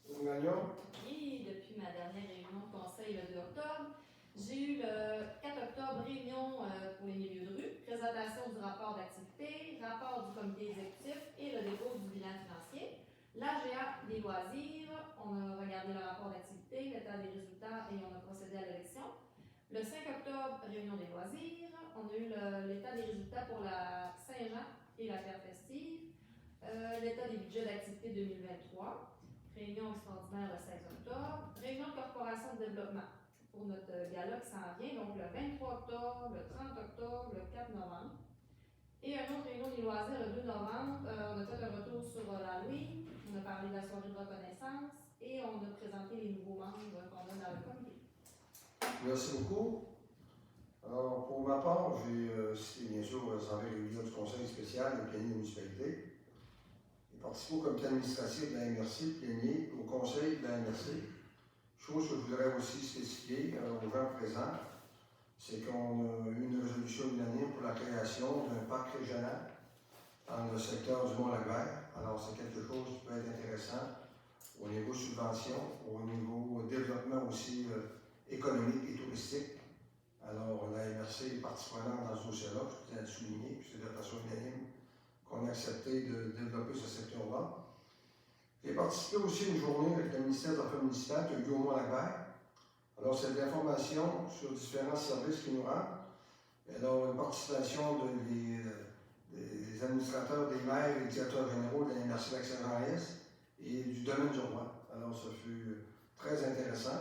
Speaker 1: Mme Gagnon?
Speaker 6: Et depuis ma dernière réunion de conseil le 2 octobre, j'ai eu le 4 octobre réunion pour les milieux de rue, présentation du rapport d'activité, rapport du comité exécutif et le dépôt du bilan financier. L'AGA des loisirs, on a regardé le rapport d'activité, l'état des résultats et on a procédé à l'élection. Le 5 octobre, réunion des loisirs, on a eu l'état des résultats pour la Saint-Jean et la fête festive, l'état des budgets d'activité 2023, réunion extraordinaire le 16 octobre, réunion de corporation de développement pour notre gala qui s'en vient, donc le 23 octobre, le 30 octobre, le 4 novembre. Et une autre réunion des loisirs le 2 novembre, on a fait un retour sur l'Halloween, on a parlé de la soirée de reconnaissance et on a présenté les nouveaux membres qu'on a dans le comité.
Speaker 1: Merci beaucoup. Alors, pour ma part, j'ai cité bien sûr l'Assemblée régulière du Conseil spécial des pléniers de municipalité. J'ai participé au comité administratif de la MRC, plénier, au conseil de la MRC. Chose que je voudrais aussi spécifier aux gens présents, c'est qu'on a eu une résolution unanime pour la création d'un parc régional dans le secteur du Mont-Lac-Vert. Alors, c'est quelque chose qui peut être intéressant au niveau subvention, au niveau développement aussi économique et touristique. Alors, la MRC est partie prenante dans ce dossier-là, je tiens à le souligner, puis c'est de façon unanime qu'on a accepté de développer ce secteur-là. J'ai participé aussi à une journée avec le ministère des Affaires municipales qui a eu lieu au Mont-Lac-Vert. Alors, c'est de l'information sur différents services qui nous rendent. Alors, une participation des administrateurs, des maires et des directeurs généraux de la MRC Lac-Saint-Jean-Est et du domaine du roi. Alors, ça fut très intéressant.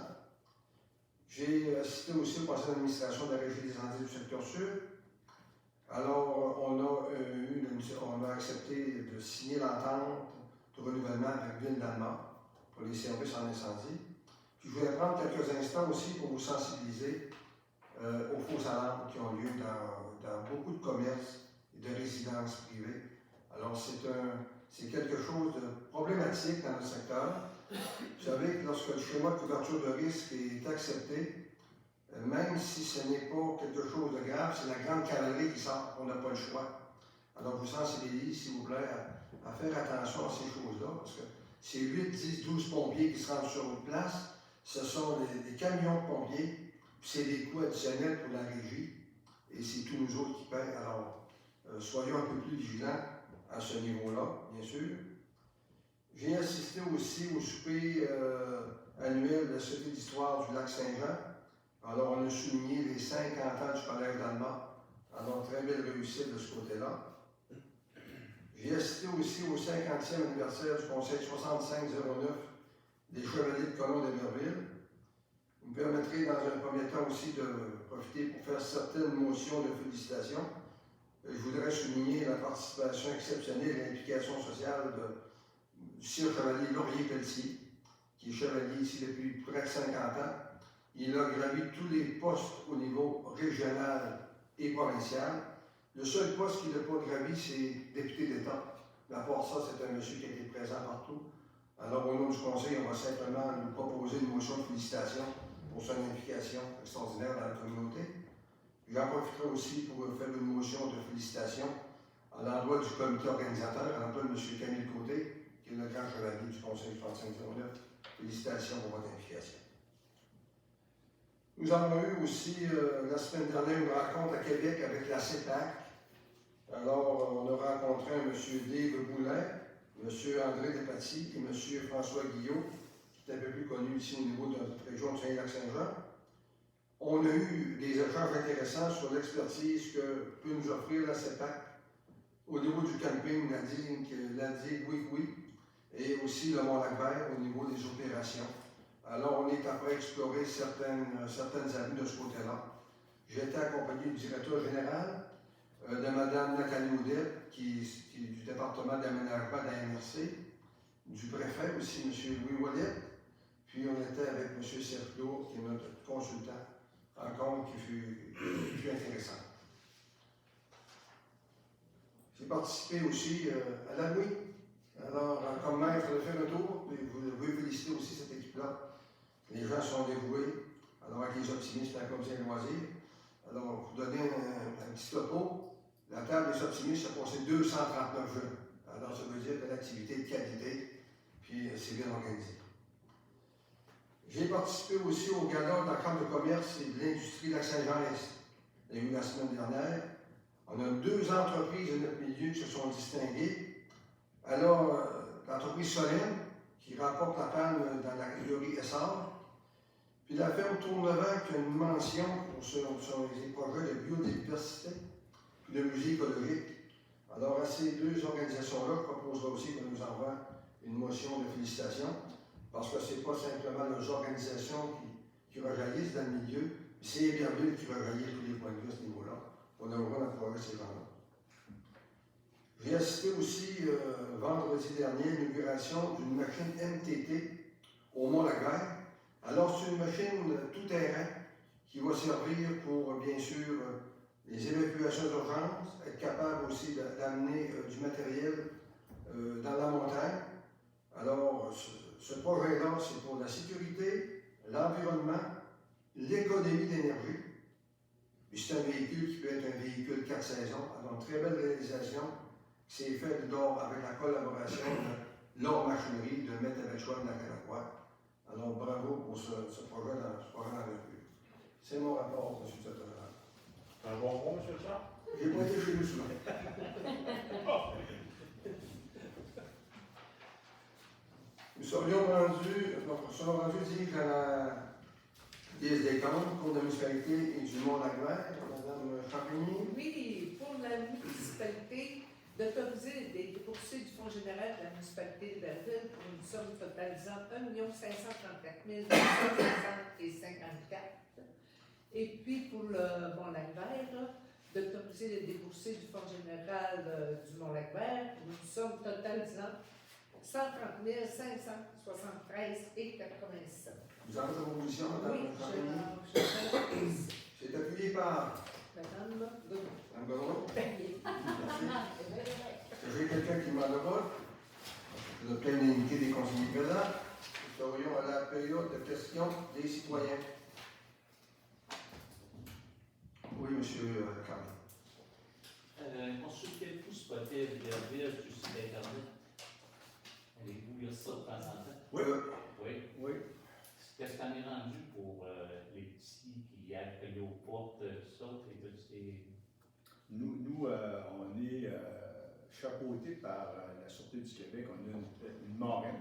Speaker 1: J'ai assisté aussi au conseil d'administration de la Régie des incendies du secteur sud. Alors, on a accepté de signer l'entente de renouvellement avec Ville d'Allemagne pour les services en incendie. Puis, je voulais prendre quelques instants aussi pour vous sensibiliser aux fausses alarmes qui ont lieu dans beaucoup de commerces et de résidences privées. Alors, c'est quelque chose de problématique dans le secteur. Vous savez que lorsque le schéma de couverture de risque est accepté, même si ce n'est pas quelque chose de grave, c'est la grande cavalerie qui sort, on n'a pas le choix. Alors, je vous sensibilise, s'il vous plaît, à faire attention à ces choses-là, parce que c'est 8, 10, 12 pompiers qui se rendent sur une place. ce sont des camions de pompiers, puis c'est des coûts additionnels pour la régie, et c'est tous nous autres qui payent. Alors, soyons un peu plus vigilants à ce niveau-là, bien sûr. J'ai assisté aussi au souper annuel de la Société d'histoire du Lac-Saint-Jean. Alors, on a souligné les 50 ans du Collège d'Allemagne. Alors, très belle réussite de ce côté-là. J'ai assisté aussi au 50e anniversaire du Conseil 6509 des Chevaliers de Colomb d'Emerville. Vous me permettrez dans un premier temps aussi de profiter pour faire certaines motions de félicitations. Je voudrais souligner la participation exceptionnelle et l'implication sociale du sire chevalier Laurier-Pelletier, qui est chevalier ici depuis près de 50 ans. Il a gravi tous les postes au niveau régional et provincial. Le seul poste qu'il n'a pas gravi, c'est député d'État. Mais à part ça, c'est un monsieur qui a été présent partout. Alors, au nom du Conseil, on va simplement nous proposer une motion de félicitations pour son implication extraordinaire dans la communauté. J'en profiterai aussi pour faire une motion de félicitations à l'endroit du comité organisateur, à l'endroit de M. Camille Côté, qui est le grand chevalier du Conseil 6509. Félicitations pour votre implication. Nous avons eu aussi la semaine dernière une rencontre à Québec avec la CEPAC. Alors, on a rencontré un M. Dave Boulin, M. André Despatie et M. François Guillot, qui est un peu plus connu ici au niveau de notre région de Saint-Lac-Saint-Jean. On a eu des échanges intéressants sur l'expertise que peut nous offrir la CEPAC au niveau du camping, la digue Oui, et aussi le Mont-Lac-Vert au niveau des opérations. Alors, on est après explorer certaines avenues de ce côté-là. J'ai été accompagné du directeur général, de Mme Nathalie Audette, qui est du département d'aménagement de la MRC, du préfet aussi, M. Louis Wallet, puis on était avec M. Serplo, qui est notre consultant, rencontre qui fut intéressante. J'ai participé aussi à la nuit. Alors, comme maître, de faire un tour, et vous devez féliciter aussi cette équipe-là. Les gens sont dévoués. Alors, avec les optimistes, la commission loisir. Alors, vous donnez un petit topo. La table des optimistes a passé 239 jeunes. Alors, ça veut dire de l'activité de qualité, puis c'est bien organisé. J'ai participé aussi au gala de la Chambre de commerce et de l'industrie de la Saint-Jean-Est. Il y a eu la semaine dernière. On a 2 entreprises de notre milieu qui se sont distinguées. Alors, l'entreprise Solène, qui remporte la palme dans la catégorie essor. Puis la ferme Tournevent, qui a une mention pour ses projets de biodiversité puis de musée écologique. Alors, à ces 2 organisations-là, je proposerai aussi qu'on nous envoie une motion de félicitations, parce que ce n'est pas simplement leurs organisations qui rejaillissent dans le milieu, c'est Héberville qui rejaillit tous les points de vue à ce niveau-là. On devra encourager ces gens-là. J'ai assisté aussi vendredi dernier à l'inauguration d'une machine MTT au Mont-Lac-Vert. Alors, c'est une machine tout-terrain qui va servir pour, bien sûr, les évacuations d'urgence, être capable aussi d'amener du matériel dans la montagne. Alors, ce projet-là, c'est pour la sécurité, l'environnement, l'économie d'énergie. Puis c'est un véhicule qui peut être un véhicule 4 saisons. Alors, une très belle réalisation qui s'est faite avec la collaboration de l'Or Machinerie de Métabetchouan de la Canacroix. Alors, bravo pour ce projet dans la revue. C'est mon rapport, M. le Secrétaire.
Speaker 4: Un bonbon, M. Charles?
Speaker 1: J'ai pas été chez lui souvent. Nous serions rendus dire à la Liesse des comptes, Cour de la municipalité et du Mont-Lac-Vert, Mme Champigny.
Speaker 3: Oui, pour la municipalité, d'autoriser des poursuites du Fonds général de la municipalité de Belleville pour une somme totalisant 1 534 954. Et puis pour le Mont-Lac-Vert, d'autoriser les poursuites du Fonds général du Mont-Lac-Vert pour une somme totalisant 130 573 et 87.
Speaker 1: Vous avez votre proposition, Mme
Speaker 3: Oui,
Speaker 1: Champigny? C'est appuyé par
Speaker 3: Madame Godot.
Speaker 1: Mme Godot.
Speaker 3: Merci.
Speaker 1: J'ai quelqu'un qui demande le vote. Je vais plein d'indiquer des conseillers présents. Nous serions à la période de questions des citoyens. Oui, M. Carmen.
Speaker 7: Consultez-vous Spotify Belleville sur le site Internet? Allez-vous lire ça de temps en temps?
Speaker 1: Oui.
Speaker 7: Oui.
Speaker 1: Oui.
Speaker 7: Qu'est-ce qu'on est
Speaker 5: chapeauté par la Sûreté du Québec. On a une marraine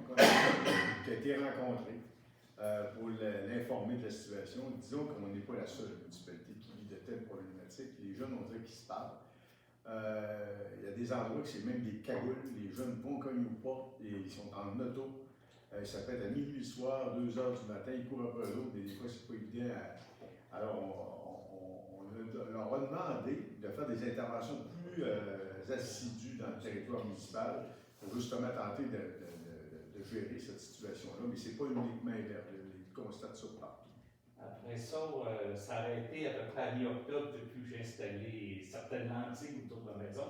Speaker 5: qui a été rencontrée pour l'informer de la situation. Disons qu'on n'est pas la seule municipalité qui vit de telles problématiques. Les jeunes, on dirait qu'ils se parlent. Il y a des endroits que c'est même des cagoules. Les jeunes vont cogner aux portes et ils sont en auto. Ça peut être à minuit le soir, 2 heures du matin, ils courent après eux autres, mais des fois, c'est pas évident. Alors, on leur a demandé de faire des interventions plus assidues dans le territoire municipal pour justement tenter de gérer cette situation-là. Mais c'est pas uniquement hébergé, ils constatent ça partout.
Speaker 7: Après ça, ça a été à peu près à mi-octobre depuis que j'ai installé certaines lentilles autour de la maison.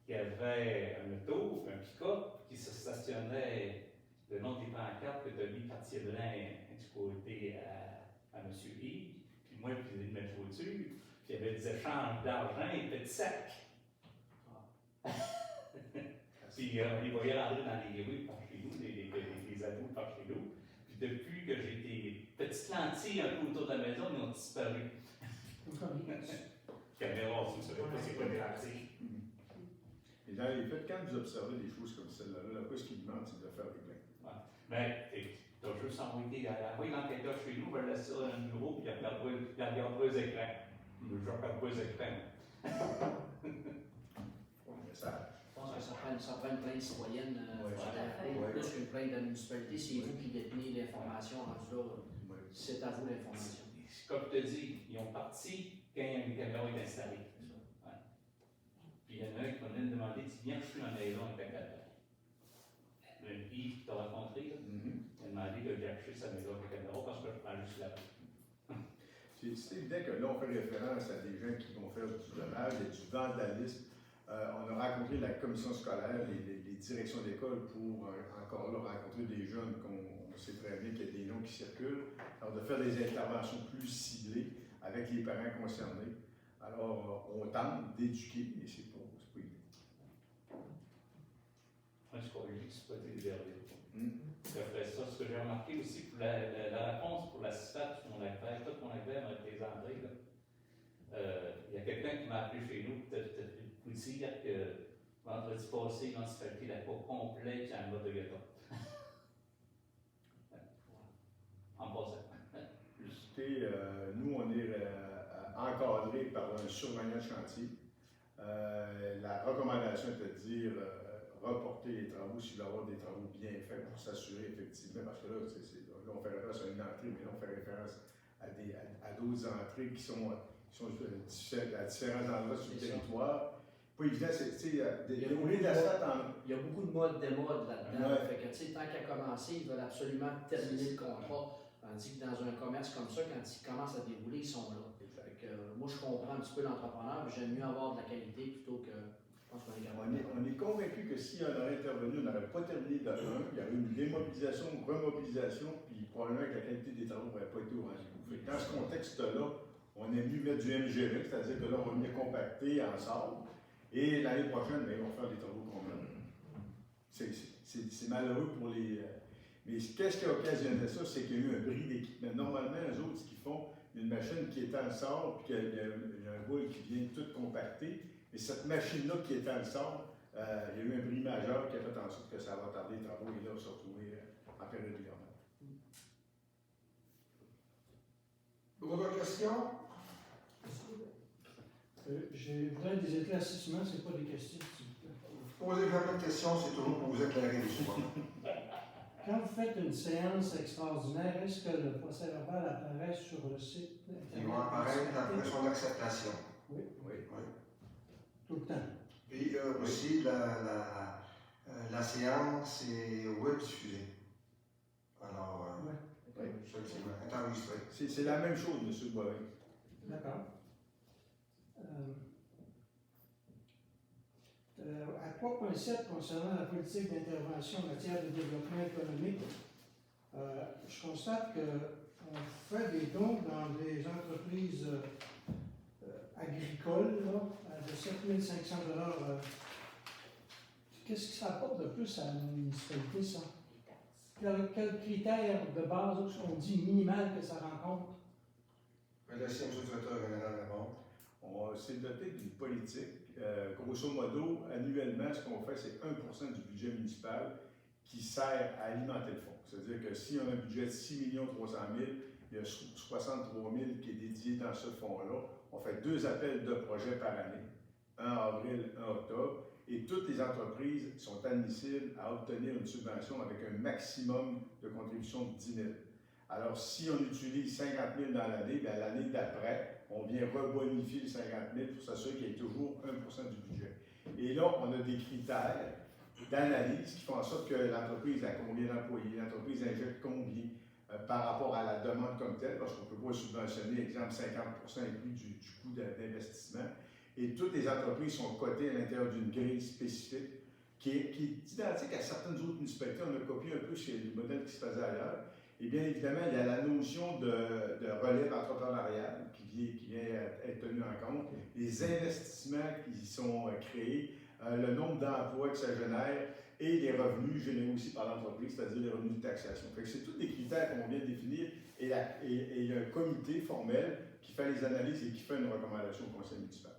Speaker 7: Il y avait un auto, un pick-up qui se stationnait le long des pancartes que tu as mis quartier blanc du côté à M. Yves, puis moi, puis de mettre voiture, puis il y avait des échanges d'argent et de sacs. Puis ils voyaient rentrer dans les rues par chez nous, les ados par chez nous. Puis depuis que j'ai des petites lentilles un peu autour de la maison, ils ont disparu. Caméra aussi, ça ne savez pas c'est quoi des lentilles.
Speaker 5: Et dans les faits, quand vous observez des choses comme celle-là, là, ce qu'il demande, c'est de faire des plaintes.
Speaker 7: Mais tu as juste envoyé l'enquêteur chez nous, va le laisser dans un bureau, puis il regardera les écrans. Je ne regarde pas les écrans.
Speaker 5: Message.
Speaker 2: Je pense que ça prend une plainte citoyenne.
Speaker 5: Ouais,
Speaker 6: tout à fait.
Speaker 2: Plus qu'une plainte de la municipalité, c'est vous qui détenez l'information rendu là. C'est à vous l'information.
Speaker 7: Comme je te dis, ils ont parti quand une caméra est installée. Ouais. Puis il y en a un qui m'a même demandé si bien je suis dans la maison avec la caméra. Le Yves qui t'a rencontré, là, il a demandé de j'ai acheté sa maison avec la caméra parce que je prends juste la route.
Speaker 5: C'est évident que là, on fait référence à des gens qui vont faire du dommage et du vandalisme. On a rencontré la commission scolaire, les directions d'école pour encore là rencontrer des jeunes qu'on sait très bien qu'il y a des noms qui circulent. Alors, de faire des interventions plus ciblées avec les parents concernés. Alors, on tente d'éduquer, mais c'est pas évident.
Speaker 7: Moi, je crois que c'est pas été libéré. Après ça, ce que j'ai remarqué aussi, pour la réponse pour la CISAT sur mon affaire, tout mon affaire m'a été présenté. Il y a quelqu'un qui m'a appelé chez nous, peut-être vous dire que vendredi passé, la municipalité n'a pas complet qui en mode de gâteau. En passant.
Speaker 5: Écoutez, nous, on est encadré par un surveillant de chantier. La recommandation est de dire reporter les travaux s'il va y avoir des travaux bien faits pour s'assurer effectivement, parce que là, là on fait référence à une entrée, mais là on fait référence à d'autres entrées qui sont à différents endroits sur le territoire. Pas évident, il y
Speaker 2: a beaucoup de modes démode là-dedans.
Speaker 5: Ouais.
Speaker 2: Fait que, tant qu'à commencer, ils veulent absolument terminer le contrat. Tandis que dans un commerce comme ça, quand ils commencent à dérouler, ils sont là. Fait que, moi, je comprends un petit peu l'entrepreneur, mais j'aime mieux avoir de la qualité plutôt que. Je pense qu'on est capable.
Speaker 5: On est convaincu que si on aurait intervenu, on n'aurait pas terminé de 1, il y aurait eu une démobilisation, une remobilisation, puis probablement que la qualité des travaux n'aurait pas été au rendez-vous. Dans ce contexte-là, on a mieux mettre du MGV, c'est-à-dire que là, on va venir compacter ensemble, et l'année prochaine, bien, on va faire des travaux complets. C'est malheureux pour les. Mais qu'est-ce qui a occasionné ça? C'est qu'il y a eu un bris d'équipement. Normalement, eux autres, ce qu'ils font, il y a une machine qui est en sort, puis il y a un boule qui vient tout compacter. Et cette machine-là qui est en sort, il y a eu un bris majeur qui a fait en sorte que ça va tarder les travaux et là, on se retrouver en période hivernale.
Speaker 1: D'autres questions?
Speaker 8: Je voudrais des éclaircissements, c'est pas des questions, s'il vous plaît.
Speaker 1: Vous posez jamais de questions, c'est toujours pour vous éclairer les soins.
Speaker 8: Quand vous faites une séance extraordinaire, est-ce que le procès-verbal apparaît sur le site internet?
Speaker 1: Ils vont apparaître après son acceptation.
Speaker 8: Oui.
Speaker 5: Oui.
Speaker 8: Tout le temps.
Speaker 1: Puis aussi, la séance est web diffusée. Alors, effectivement, est enregistrée.
Speaker 5: C'est la même chose, M. Boivin.
Speaker 8: D'accord. À 3.7, concernant la politique d'intervention en matière de développement économique, je constate qu'on fait des dons dans des entreprises agricoles là, de 7 500 $. Qu'est-ce que ça apporte de plus à la municipalité, ça? Quel critère de base qu'on dit minimal que ça rencontre?
Speaker 1: Je vais laisser M. le directeur général répondre.
Speaker 5: on s'est doté d'une politique. Grosso modo, annuellement, ce qu'on fait, c'est 1% du budget municipal qui sert à alimenter le fonds. C'est-à-dire que si on a un budget de 6 300 000, il y a 63 000 qui est dédié dans ce fonds-là. On fait 2 appels de projets par année, un avril, un octobre, et toutes les entreprises sont admissibles à obtenir une subvention avec un maximum de contribution de 10 000. Alors, si on utilise 50 000 dans l'année, bien l'année d'après, on vient rebonifier les 50 000 pour s'assurer qu'il y ait toujours 1% du budget. Et là, on a des critères d'analyse qui font en sorte que l'entreprise a combien d'employés, l'entreprise injecte combien par rapport à la demande comme telle, parce qu'on ne peut pas subventionner, exemple, 50% inclus du coût d'investissement. Et toutes les entreprises sont cotées à l'intérieur d'une grille spécifique qui est identique à certaines autres municipalités. On a copié un peu chez les modèles qui se faisaient ailleurs. Et bien évidemment, il y a la notion de relève entrepreneuriale qui vient être tenue en compte, les investissements qui sont créés, le nombre d'emplois que ça génère et les revenus générés aussi par l'entreprise, c'est-à-dire les revenus de taxation. C'est tous des critères qu'on vient de définir et il y a un comité formel qui fait les analyses et qui fait une recommandation au conseil municipal.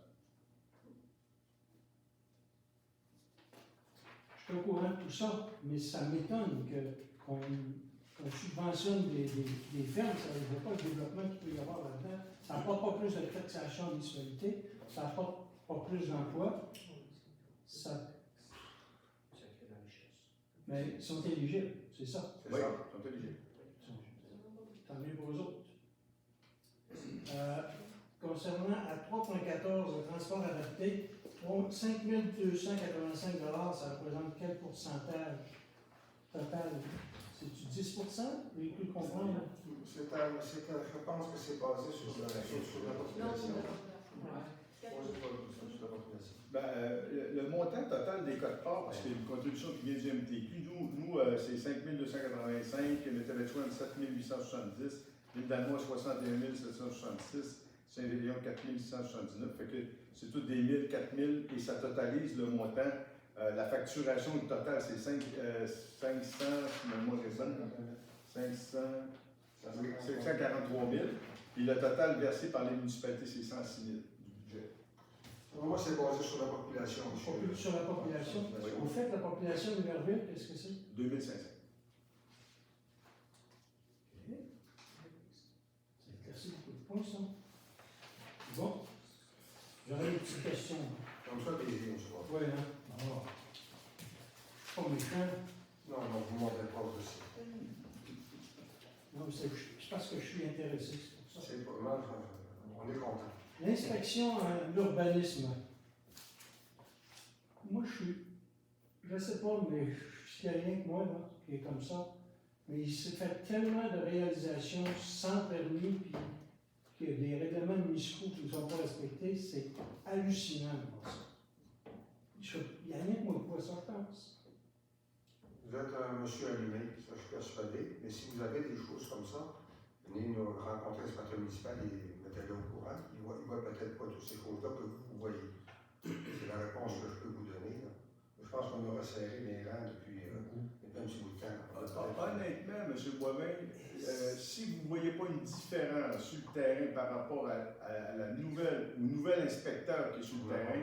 Speaker 8: Je suis au courant de tout ça, mais ça m'étonne qu'on subventionne des fermes, ça ne veut pas le développement qu'il peut y avoir là-dedans. Ça n'apporte pas plus de taxation en municipalité, ça n'apporte pas plus d'emplois. Ça
Speaker 2: crée de la richesse.
Speaker 8: Mais ils sont éligibles, c'est ça.
Speaker 5: Oui, ils sont éligibles.
Speaker 8: Tant mieux pour eux autres. Concernant à 3.14, le transport adapté, 5 285 $, ça représente quel pourcentage total? C'est-tu 10%? Vous pouvez comprendre?
Speaker 1: Je pense que c'est basé sur la population.
Speaker 5: Le montant total des codes-parts, parce qu'il y a une contribution qui vient du MTQ, nous c'est 5 285, Métallechouan 7 870, Ville-d'Alma 61 766, Saint-Gélion 4 679, fait que c'est tout des 1000, 4000 et ça totalise le montant. La facturation totale c'est 500, moi j'ai ça, 543 000, puis le total versé par les municipalités c'est 106 000 du budget.
Speaker 1: Moi, c'est basé sur la population.
Speaker 8: Sur la population.
Speaker 5: Oui.
Speaker 8: Au fait, la population de Merville, qu'est-ce que c'est?
Speaker 5: 2500.
Speaker 8: Ça éclaircit beaucoup de points, ça. Bon. J'aurais une petite question.
Speaker 1: Comme ça, des lignes, je crois.
Speaker 8: Oui, hein? Alors, pas méchant.
Speaker 1: Non, vous ne montrez pas aussi.
Speaker 8: Non, c'est parce que je suis intéressé, c'est pour ça.
Speaker 1: C'est pas mal, on est content.
Speaker 8: L'inspection à l'urbanisme. Moi, je ne sais pas, mais s'il n'y a rien que moi, là, qui est comme ça, mais il s'est fait tellement de réalisations sans permis, puis qu'il y a des règlements municipaux qui ne sont pas respectés, c'est hallucinant de voir ça. Il n'y a rien que moi de quoi ça, je pense.
Speaker 1: Vous êtes un monsieur allumé, ça je suis persuadé, mais si vous avez des choses comme ça, venez nous rencontrer ce matin municipal et mettez-le au courant. Il voit peut-être pas toutes ces choses-là que vous voyez. C'est la réponse que je peux vous donner. Là. Je pense qu'on a resserré les rangs depuis un petit bout de temps.
Speaker 5: Honnêtement, M. Boivin, si vous ne voyez pas une différence sur le terrain par rapport à la nouvel inspecteur qui est sur le terrain,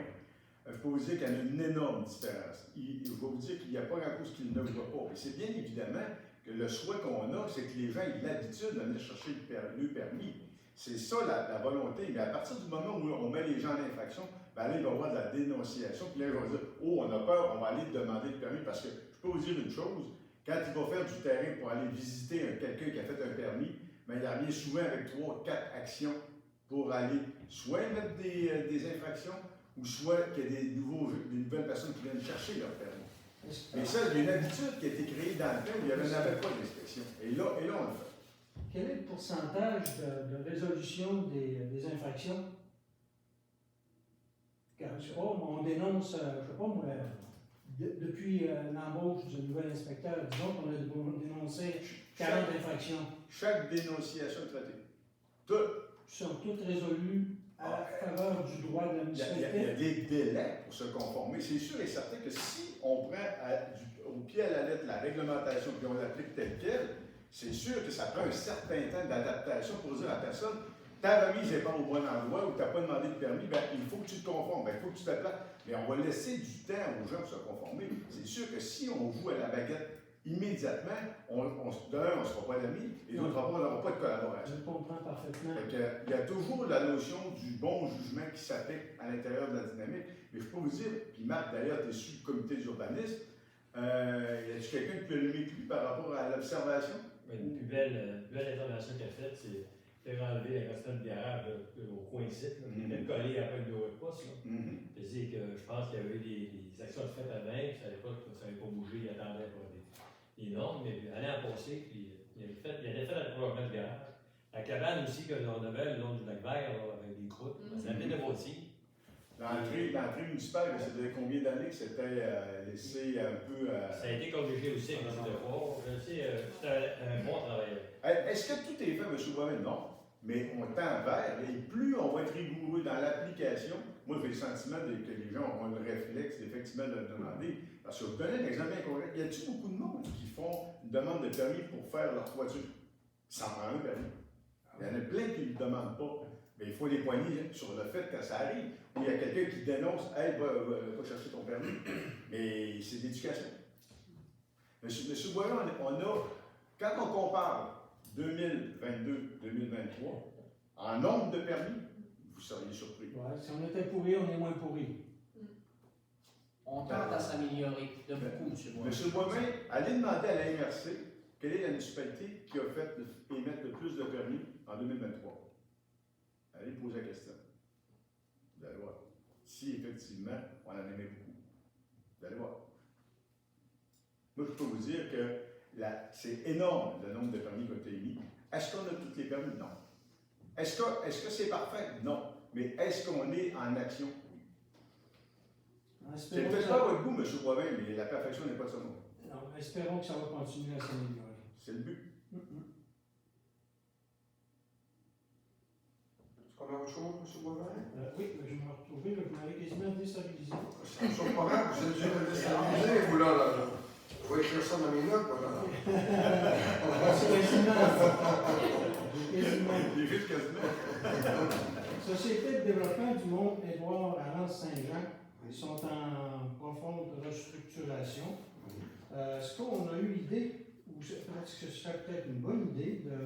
Speaker 5: je peux vous dire qu'il y a une énorme différence. Je vais vous dire qu'il n'y a pas grand-chose qu'il ne voit pas. Et c'est bien évidemment que le souhait qu'on a, c'est que les gens aient l'habitude d'aller chercher le permis. C'est ça la volonté. Mais à partir du moment où on met les gens en infraction, ben là, il va y avoir de la dénonciation. Puis là, il va dire, oh, on a peur, on va aller demander le permis. Parce que je peux vous dire une chose, quand il va faire du terrain pour aller visiter quelqu'un qui a fait un permis, ben, il revient souvent avec 3, 4 actions pour aller soit mettre des infractions, ou soit qu'il y a des nouvelles personnes qui viennent chercher leur permis. Mais ça, il y a une habitude qui a été créée dans le temps où il n'y avait pas d'inspection. Et là, on le fait.
Speaker 8: Quel est le pourcentage de résolution des infractions? Car, je sais pas, on dénonce, je sais pas moi, depuis l'embauche du nouvel inspecteur, disons qu'on a dénoncé 40 infractions.
Speaker 5: Chaque dénonciation est traitée. Toutes
Speaker 8: sont toutes résolues à la faveur du droit de la municipalité.
Speaker 5: Il y a des délais pour se conformer. C'est sûr et certain que si on prend au pied à la lettre la réglementation et on l'applique telle qu'elle, c'est sûr que ça prend un certain temps d'adaptation pour dire à la personne, ta remise n'est pas au bon endroit ou tu n'as pas demandé de permis, ben, il faut que tu te conformes, ben, il faut que tu te places. Mais on va laisser du temps aux gens pour se conformer. C'est sûr que si on joue à la baguette immédiatement, d'un, on ne sera pas d'amis, et d'autre part, on n'aura pas de collaboration.
Speaker 8: Je comprends parfaitement.
Speaker 5: Fait que, il y a toujours la notion du bon jugement qui s'applique à l'intérieur de la dynamique. Mais je peux vous dire, puis Marc, d'ailleurs, tu es sur le comité d'urbanisme, y a-t-il quelqu'un qui peut le plus par rapport à l'observation?
Speaker 9: Une plus belle intervention qu'elle a faite, c'est faire enlever la restante de garage au coin ici, qui était collé après le bureau de poste. C'est-à-dire que je pense qu'il y avait des actions faites avant, puis à l'époque, ça n'avait pas bougé, il attendait pour des normes, mais l'année en passé, puis il avait fait le prolongement de garage. La cabane aussi qu'on avait le long du lac vert, avec des croûtes, c'est la pleine de moitié.
Speaker 5: L'entrée municipale, ça faisait combien d'années que c'était laissé un peu...
Speaker 9: Ça a été corrigé aussi avec le fort. C'était un bon travail.
Speaker 5: Est-ce que tout est fait, M. Boivin? Non. Mais on tend vers, et plus on va être rigoureux dans l'application, moi j'ai le sentiment que les gens auront le réflexe effectivement de le demander. Parce que je vous donne un exemple bien concret. Y a-t-il beaucoup de monde qui font une demande de permis pour faire leur toiture? Ça prend un permis. Il y en a plein qui ne le demandent pas. Mais il faut les poigner sur le fait que ça arrive. Ou il y a quelqu'un qui dénonce, hey, va chercher ton permis. Mais c'est de l'éducation. Monsieur Boivin, quand on compare 2022-2023, en nombre de permis, vous seriez surpris.
Speaker 8: Ouais, si on était pourri, on est moins pourri.
Speaker 2: On tente à s'améliorer de beaucoup, M. Boivin.
Speaker 5: Monsieur Boivin, allez demander à la MRC quelle est la municipalité qui a fait émettre le plus de permis en 2023. Allez poser la question. Vous allez voir. Si effectivement, on en aimait beaucoup. Vous allez voir. Moi, je peux vous dire que c'est énorme le nombre de permis qui ont été émis. Est-ce qu'on a tous les permis? Non. Est-ce que c'est parfait? Non. Mais est-ce qu'on est en action? C'est peut-être pas votre goût, M. Boivin, mais la perfection n'est pas de ce monde.
Speaker 8: Non, espérons que ça va continuer à s'améliorer.
Speaker 5: C'est le but.
Speaker 1: Est-ce qu'on a autre chose, M. Boivin?
Speaker 8: Oui, je vais me retrouver, vous m'avez quasiment déstabilisé.
Speaker 1: Ça me surprend pas, vous êtes dû me déstabiliser, vous là. Il faut écrire ça dans mes notes, voilà.
Speaker 8: C'est quasiment.
Speaker 5: Il est vite quasiment.
Speaker 8: Société de développement du Mont Édouard à Lens-Saint-Jean, ils sont en profonde restructuration. Est-ce qu'on a eu l'idée, ou peut-être que ce serait peut-être une bonne idée, de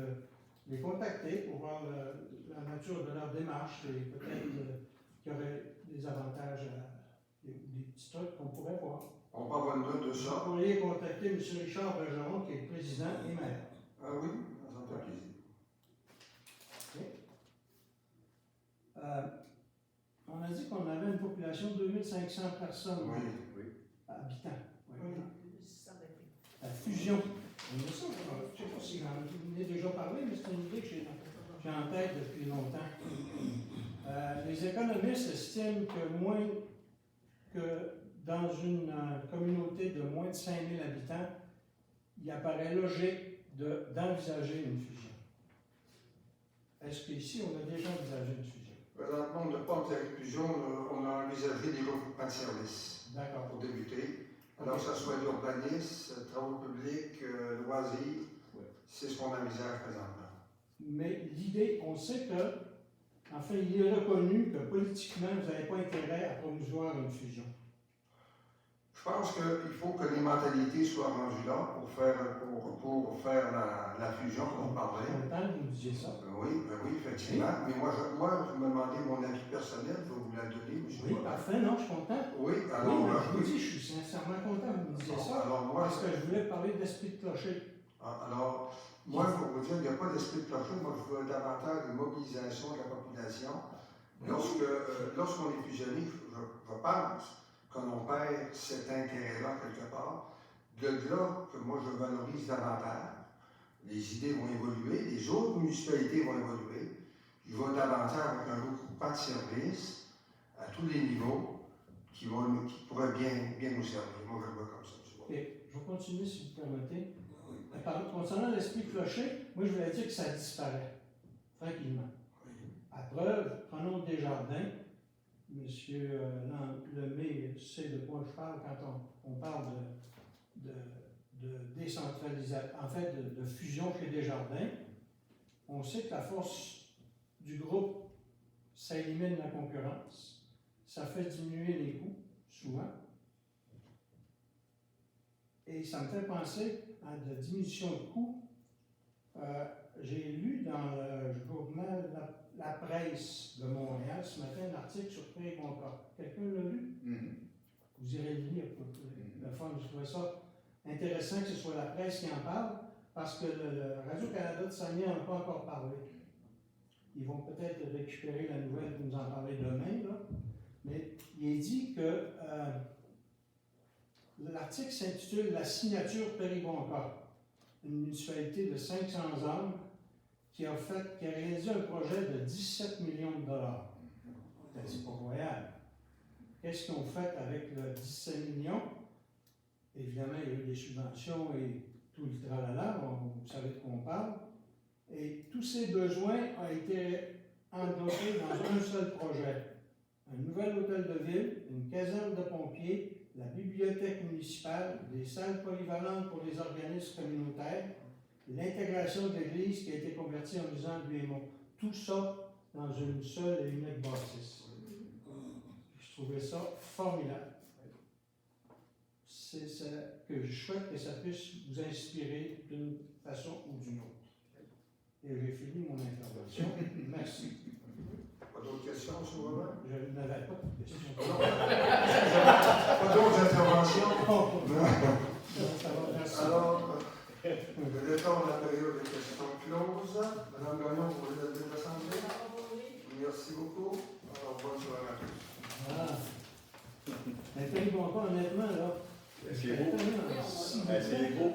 Speaker 8: les contacter pour voir la nature de leur démarche et peut-être qu'il y aurait des avantages, des petits trucs qu'on pourrait voir.
Speaker 1: On va avoir une note de
Speaker 8: Vous
Speaker 1: ça.
Speaker 8: pourriez contacter M. Richard Bergeron, qui est le président et maire.
Speaker 1: Ah oui, ça me fait plaisir.
Speaker 8: On a dit qu'on avait une population de 2500 personnes
Speaker 1: Oui.
Speaker 8: habitants. Oui.
Speaker 3: Ça va être-
Speaker 8: La fusion. On a ça, je ne sais pas si j'en ai déjà parlé, mais c'est une idée que j'ai en tête depuis longtemps. Les économistes estiment que dans une communauté de moins de 5000 habitants, il apparaît logique d'envisager une fusion. Est-ce qu'ici, on a déjà envisagé une fusion?
Speaker 1: Présentement, on n'a pas envisagé une fusion, on a envisagé des regroupements de services
Speaker 8: D'accord.
Speaker 1: pour débuter. Alors que ce soit l'urbanisme, travaux publics, loisirs, c'est ce qu'on envisage présentement.
Speaker 8: Mais l'idée, on sait que, enfin, il est reconnu que politiquement, vous n'avez pas intérêt à promouvoir une fusion.
Speaker 1: Je pense qu'il faut que les mentalités soient rendues là pour faire la fusion dont on parlait.
Speaker 8: En même temps, vous me disiez ça.
Speaker 1: Oui, effectivement. Mais moi, vous me demandez mon avis personnel, je vais vous la donner, M.
Speaker 8: Oui, parfait, non, je suis content.
Speaker 1: Oui,
Speaker 8: Oui,
Speaker 1: alors.
Speaker 8: mais je vous dis, je suis sincèrement content que vous me disiez ça.
Speaker 1: Alors, moi,
Speaker 8: Parce que je voulais parler d'esprit de clocher.
Speaker 1: alors, moi, pour vous dire, il n'y a pas d'esprit de clocher. Moi, je veux davantage de mobilisation de la population. Lorsqu'on est fusionné, je pense qu'on perd cet intérêt-là quelque part. De là que moi, je valorise davantage. Les idées vont évoluer, les autres municipalités vont évoluer. Il va davantage avec un regroupement de services à tous les niveaux qui pourraient bien nous servir. Moi, je le vois comme ça.
Speaker 8: OK, je vais continuer si vous permettez. Concernant l'esprit de clocher, moi, je voulais dire que ça disparaît, tranquillement. À preuve, prenons Desjardins. Monsieur Lemay sait de quoi je parle quand on parle de décentralisation, en fait de fusion chez Desjardins. On sait que la force du groupe, ça élimine la concurrence, ça fait diminuer les coûts, souvent. Et ça me fait penser à la diminution de coûts. J'ai lu dans le journal La Presse de Montréal ce matin un article sur Prairie-Concorde. Quelqu'un l'a lu? Vous irez le lire pour le fun. Je trouvais ça intéressant que ce soit la presse qui en parle, parce que le Radio-Canada de Saguenay n'en a pas encore parlé. Ils vont peut-être récupérer la nouvelle pour nous en parler demain, là. Mais il est dit que l'article s'intitule « La signature Péribonca », une municipalité de 500 âmes qui a réalisé un projet de 17 millions de dollars. Ben, c'est pas royal. Qu'est-ce qu'ils ont fait avec le 17 millions? Évidemment, il y a eu des subventions et tout le tralala, vous savez de quoi on parle. Et tous ces besoins ont été englobés dans un seul projet. Un nouvel hôtel de ville, une caserne de pompiers, la bibliothèque municipale, des salles polyvalentes pour les organismes communautaires, l'intégration de l'église qui a été convertie en musée de Bémont. Tout ça dans une seule et unique bâtisse. Je trouvais ça formidable. C'est ça que je souhaite que ça puisse vous inspirer d'une façon ou d'une autre. Et j'ai fini mon intervention. Merci.
Speaker 1: Pas d'autres questions, M. Robert?
Speaker 8: Je n'avais pas de questions.
Speaker 1: Pas d'autres interventions?
Speaker 8: Ça va, merci.
Speaker 1: Alors, le temps de la période de questions close. Madame Gagnon, vous voulez la l'Assemblée? Merci beaucoup. Alors, bonne soirée à tous.
Speaker 8: Ah. Mais Péribonca, honnêtement, là,
Speaker 5: C'est beau.
Speaker 6: Oui,
Speaker 5: C'est beau.
Speaker 6: c'est très, très beau.